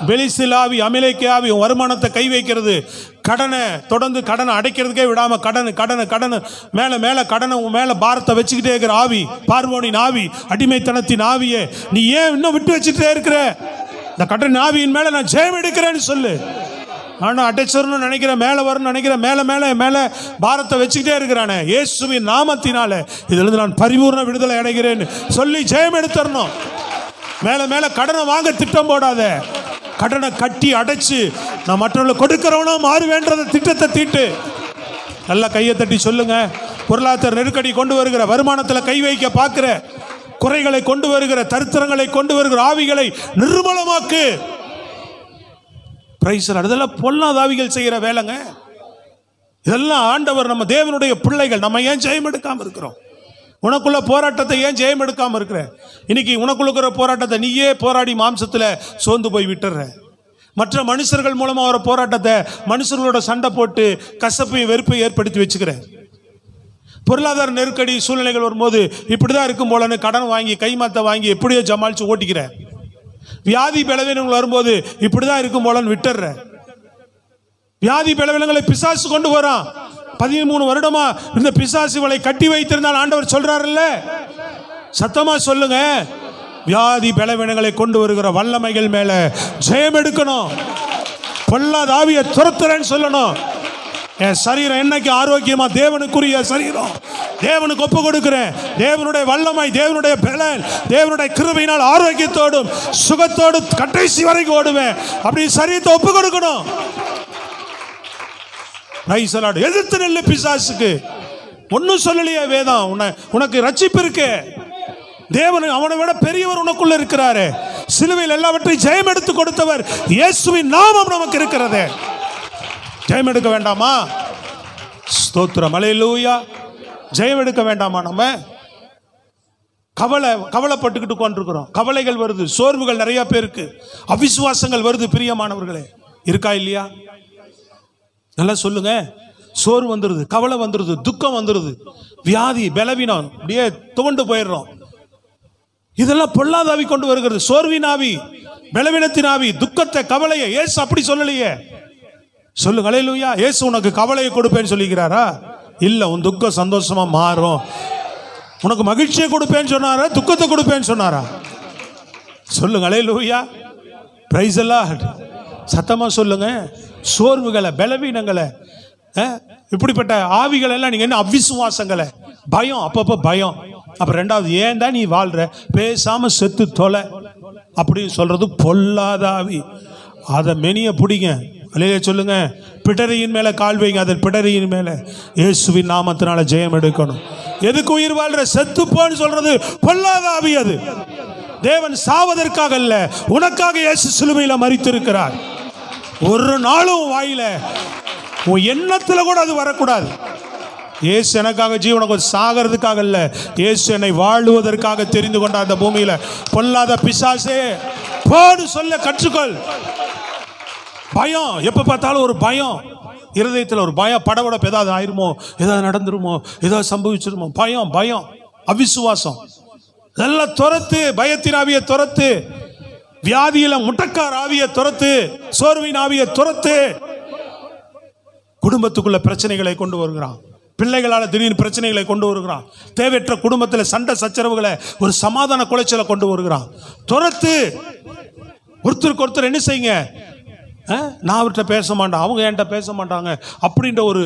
பெலிஸ்தீன் ஆவி, அமலேக்கு ஆவி வருமானத்தை கை வைக்கிறது, கடனை தொடர்ந்து கடனை அடைக்கிறதுக்கே விடாமல் கடன் மேலே மேலே கடனை மேலே பாரத்தை வச்சுக்கிட்டே இருக்கிற ஆவி, பார்வோனின் ஆவி, அடிமைத்தனத்தின் ஆவியே, நீ ஏன் இன்னும் விட்டு வச்சுட்டே இருக்கிற? இந்த கடன் ஆவியின் மேலே நான் ஜெயம் எடுக்கிறேன்னு சொல்லு. ஆனால் அடைச்சர்னு நினைக்கிறேன், மேலே வரும்னு நினைக்கிறேன், மேலே மேலே மேலே பாரத்தை வச்சுக்கிட்டே இருக்கிறானே, இயேசுவின் நாமத்தினால இதிலிருந்து நான் பரிபூர்ண விடுதலை அடைகிறேன்னு சொல்லி ஜெயம் எடுத்துடணும். மேலே மேலே கடனை வாங்க திட்டம் போடாத, கடனை கட்டி அடைச்சு நான் மற்றவர்களுக்கு கொடுக்கிறவனா மாறுவேன்றத திட்டத்தை தீட்டு. நல்லா கையை தட்டி சொல்லுங்க. பொருளாதார நெருக்கடி கொண்டு வருகிற, வருமானத்தில் கை வைக்க பார்க்கிற, குறைகளை கொண்டு வருகிற, தரித்திரங்களை கொண்டு வருகிற ஆவிகளை நிர்மூலமாக்கு. இதெல்லாம் பொல்லாத ஆவிகள் செய்கிற வேலைங்க. இதெல்லாம் ஆண்டவர், நம்ம தேவனுடைய பிள்ளைகள், நம்ம ஏன் ஜெயம் எடுக்காம இருக்கிறோம்? உனக்குள்ள போராட்டத்தை ஏன் ஜெயம் எடுக்காம இருக்கிற? இன்னைக்கு உனக்குள்ள இருக்கிற போராட்டத்தை நீயே போராடி மாம்சத்தில் சோர்ந்து போய் விட்டுற. மற்ற மனுஷர்கள் மூலமா வர போராட்டத்தை மனுஷர்களோட சண்டை போட்டு கசப்பையும் வெறுப்பையும் ஏற்படுத்தி வச்சுக்கிற. பொருளாதார நெருக்கடி சூழ்நிலைகள் வரும்போது இப்படிதான் இருக்கும் போலன்னு கடன் வாங்கி கைமாத்த வாங்கி எப்படியோ ஜமாளிச்சு ஓட்டிக்கிற. வியாதி பலவீனங்கள் வரும்போது இப்படிதான் இருக்கும் போலன்னு விட்டுற. வியாதி பலவீனங்களை பிசாசு கொண்டு வரான். 13 வருடமா இந்த பிசாசுகளை கட்டி வைத்திருந்தால் ஆண்டவர் சொல்றாருல்ல, சத்தமா சொல்லுங்க. வியாதி பலவீனங்களை கொண்டு வருகிற வல்லமைகள் மேல ஜெயம் எடுக்கணும். பொல்லாத ஆவியை துரத்துறேன்னு சொல்லணும். என் சரீரம் என்னைக்கு ஆரோக்கியமா, தேவனுக்குரிய சரீரம், தேவனுக்கு ஒப்பு கொடுக்கிறேன். தேவனுடைய வல்லமை, தேவனுடைய பலன், தேவனுடைய கிருபையினால் ஆரோக்கியத்தோடும் சுகத்தோடும் கடைசி வரைக்கும் ஓடுவேன். அப்படி சரீரத்தை ஒப்பு கொடுக்கணும். எதிர்த்து நெல்லு பிசாசுக்கு. ஒன்னும் சொல்லலையே வேதம், உனக்கு ரட்சிப்பு இருக்கு. தேவன் அவனை விட பெரியவர் உனக்குள்ள இருக்கிறாரு. சிலுவையில் எல்லாவற்றையும் ஜெயம் எடுத்து கொடுத்தவர் இயேசுவின் நாமம் நமக்கு இருக்கிறது. ஜெயம் எடுக்க வேண்டாமா? ஸ்தோத்திரம், அல்லேலூயா. ஜெயம் எடுக்க வேண்டாமா? நம்ம கவலைப்பட்டுக்கிட்டு கொண்டிருக்கிறோம். கவலைகள் வருது, சோர்வுகள் நிறைய பேருக்கு, அவிசுவாசங்கள் வருது. பிரியமானவர்களே, இருக்கா இல்லையா? நல்லா சொல்லுங்க. சோர்வு வந்துருது, கவலை வந்துருது, துக்கம் வந்துருது, வியாதி பலவீனம், அப்படியே துவண்டு போயிடுறோம். இதெல்லாம் பொல்லாத ஆவி கொண்டு வருகிறது. சோர்வின் ஆவி, பலவீனத்தின் ஆவி, துக்கத்தை, கவலையை. இயேசு அப்படி சொல்லலையே. சொல்லுங்க அல்லேலூயா. இயேசு உனக்கு கவலையை கொடுப்பேன்னு சொல்லிக்கிறாரா? இல்ல, உன் துக்கம் சந்தோஷமா மாறும். உனக்கு மகிழ்ச்சியை கொடுப்பேன்னு சொன்னாரா? துக்கத்தை கொடுப்பேன்னு சொன்னாரா? சொல்லுங்க அல்லேலூயா. பிரைஸ் எல்லாம் சத்தமா சொல்லுங்க. சோர்வுகளை, பலவீனங்களை, இப்படிப்பட்ட ஆவிகள் எல்லாம் நீங்க என்ன அவிசுவாசங்களை, பயம், அப்பப்போ பயம். அப்புறம் ரெண்டாவது, ஏன் தான் நீ வாழ்ற, பேசாம செத்து தொலை அப்படின்னு சொல்றது பொல்லாத ஆவி. அதை மெனிய பிடிங்க. அல்லேலூயா சொல்லுங்க. பிடரியின் மேல கால் வைங்க. அதன் பிடரியின் மேல இயேசுவின் நாமத்தினால ஜெயம் எடுக்கணும். எதுக்கு உயிர் வாழ்ற, செத்துப்போன்னு சொல்றது பொல்லாத ஆவி. அது தேவன் சாவதற்காக அல்ல, உனக்காக இயேசு சிலுவையில மரித்திருக்கிறார். ஒரு நாளும் வாயில உன் எண்ணத்துல கூட அது வரக்கூடாது. இயேசு எனக்காக ஜீவனுக்கு சாகிறதுக்காக இல்ல, இயேசு என்னை வாழுவதற்காக தெரிந்து கொண்ட அந்த பூமியில. பொல்லாத பிசாசே போடு சொல்ல கற்றுக்கொள். பயம், எப்ப பார்த்தாலும் ஒரு பயம், இருதயத்தில் ஒரு பயம், படபடப்பு, ஏதாவது ஆயிருமோ, ஏதாவது நடந்துருமோ, ஏதாவது சம்பவிச்சிருமோ, பயம் பயம், அவிசுவாசம், இதெல்லாம் துரத்து. பயத்தின் ஆவியை துரத்து, வியாதியில முட்டக்கார ஆவியை துரத்து, சோர்வின் ஆவியை துரத்து. குடும்பத்துக்குள்ள பிரச்சனைகளை கொண்டு வருகிறான். பிள்ளைகளால் திடீர்னு பிரச்சனைகளை கொண்டு வருகிறான். தேவையற்ற குடும்பத்தில் சண்டை சச்சரவுகளை, ஒரு சமாதான குலைச்சலை கொண்டு வருகிறான். துரத்து. ஒருத்தருக்கு ஒருத்தர் என்ன செய்யுங்க, நான் அவர்கிட்ட பேச மாட்டேன், அவங்க என்கிட்ட பேச மாட்டாங்க அப்படின்ற ஒரு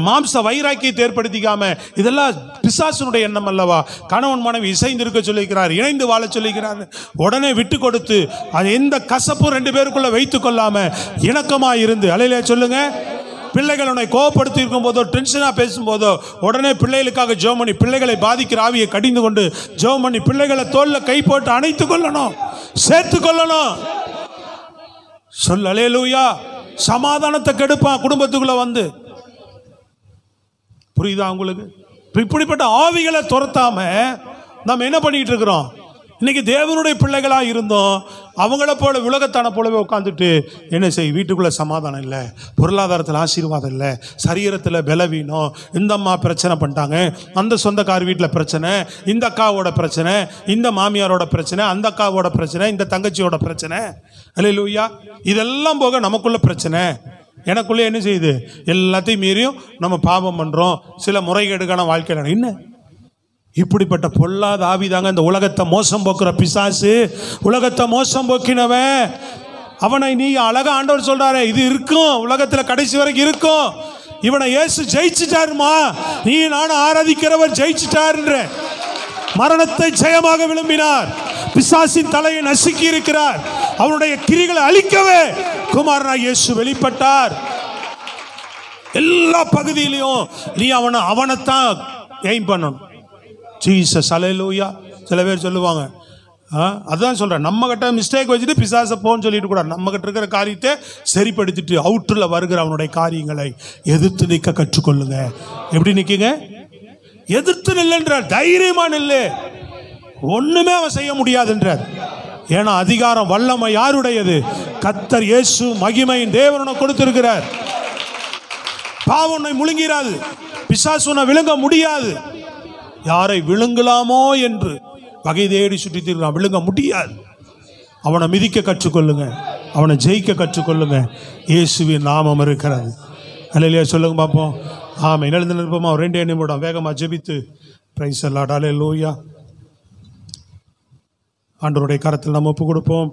மாம்ச வைராக்கியத்தை ஏற்படுத்திக்காம, இதெல்லாம் பிசாசுனுடைய எண்ணம் அல்லவா? கணவன் மனைவி இசைந்து இருக்க சொல்லிக்கிறார், இணைந்து வாழ சொல்லிக்கிறார். உடனே விட்டு கொடுத்து அது எந்த கசப்பும் 2 பேருக்குள்ள வைத்து கொள்ளாம இணக்கமாக இருந்து, அல்லேலூயா சொல்லுங்க, பிள்ளைகள் உன்னை கோவப்படுத்தி இருக்கும் போதோ, டென்ஷனாக பேசும்போதோ உடனே பிள்ளைகளுக்காக ஜெபம் பண்ணி, பிள்ளைகளை பாதிக்கிற ஆவியை கடிந்து கொண்டு ஜெபம் பண்ணி, பிள்ளைகளை தோளில் கை போட்டு அணைத்து கொள்ளணும், சேர்த்து கொள்ளணும். சொல்ல அல்லேலூயா. சமாதானத்தை கெடுப்பான் குடும்பத்துக்குள்ள வந்து. புரியுதா உங்களுக்கு? இப்படிப்பட்ட ஆவிகளை துரத்தாம நம்ம என்ன பண்ணிட்டு இருக்கிறோம்? இன்னைக்கு தேவனுடைய பிள்ளைகளா இருந்தோம், அவங்கள போல உலகத்தான போலவே உட்காந்துட்டு என்ன செய்ய? வீட்டுக்குள்ள சமாதானம் இல்லை, பொருளாதாரத்தில் ஆசீர்வாதம் இல்லை, சரீரத்தில் பலவீனம், இந்த அம்மா பிரச்சனை பண்ணிட்டாங்க, அந்த சொந்தக்கார வீட்டில் பிரச்சனை, இந்த அக்காவோட பிரச்சனை, இந்த மாமியாரோட பிரச்சனை, அந்த அக்காவோட பிரச்சனை, இந்த தங்கச்சியோட பிரச்சனை. அல்லேலூயா. இதெல்லாம் போக நமக்குள்ள பிரச்சனை. எனக்குள்ளே என்ன செய்யுது? எல்லாத்தையும் மீறியும் நம்ம பாவம் பண்றோம், சில முறைகேடுக்கான வாழ்க்கை. என்ன இப்படிப்பட்ட பொல்லாத ஆவிதாங்க இந்த உலகத்தை மோசம் போக்குற பிசாசு. உலகத்தை மோசம் போக்கினவன் அவனை நீ அழகா ஆண்டவர் சொல்றாரு, இது இருக்கும், உலகத்துல கடைசி வரைக்கும் இருக்கும். இவனை இயேசு ஜெயிச்சுட்டாருமா, நீ நானும் ஆராதிக்கிறவர் ஜெயிச்சுட்டாருன்ற. மரணத்தை ஜெயமாக விளம்பினார், பிசாசின் தலையை நசுக்கி இருக்கிறார், அவனுடைய கிரிகளை அழிக்கவே குமாரனாகிய இயேசு வெளிப்பட்டார். எல்லா பகுதியிலையும் நீ அவனைத்தான் எய்ம் பண்ணணும். ஜீசஸ். அல்லேலூயா. சில பேர் சொல்லுவாங்க, அதுதான் சொல்றேன், நம்ம கிட்ட மிஸ்டேக் வச்சுட்டு பிசாசை போன்னு சொல்லிட்டு கூட நம்ம கிட்ட இருக்கிற காரியத்தை சரிப்படுத்திட்டு அவுட்டரில் வருகிற அவனுடைய காரியங்களை எதிர்த்து நிற்க கற்றுக்கொள்ளுங்க. எப்படி நிற்குங்க? எதிர்த்து நில்லுன்றார், தைரியமா நில்லு. ஒண்ணுமே அவன் செய்ய முடியாதுன்றார். ஏன்னா அதிகாரம் வல்லமை யாருடையது? கர்த்தர் இயேசு மகிமையின் தேவனை கொடுத்திருக்கிறார். பாவம் உன்னை முழுங்கிறாது, பிசாசு உன்னை விழுங்க முடியாது. யாரை விழுங்கலாமோ என்று வகை தேடி சுற்றி தீர்க்கிறான், விழுங்க முடியாது. அவனை மிதிக்க கற்றுக்கொள்ளுங்க, அவனை ஜெயிக்க கற்றுக்கொள்ளுங்க. இயேசுவின் நாமம் இருக்கிறது. அல்லேலூயா. சொல்லுங்க பார்ப்போம். ஆமாம். எழுந்து நிற்போமா? 2 நிமிடம் வேகமாக ஜெபித்து பிரைஸ் தி லார்ட். அல்லேலூயா. ஆண்டவருடைய கரத்தில் நம்ம ஒப்பு கொடுப்போம்.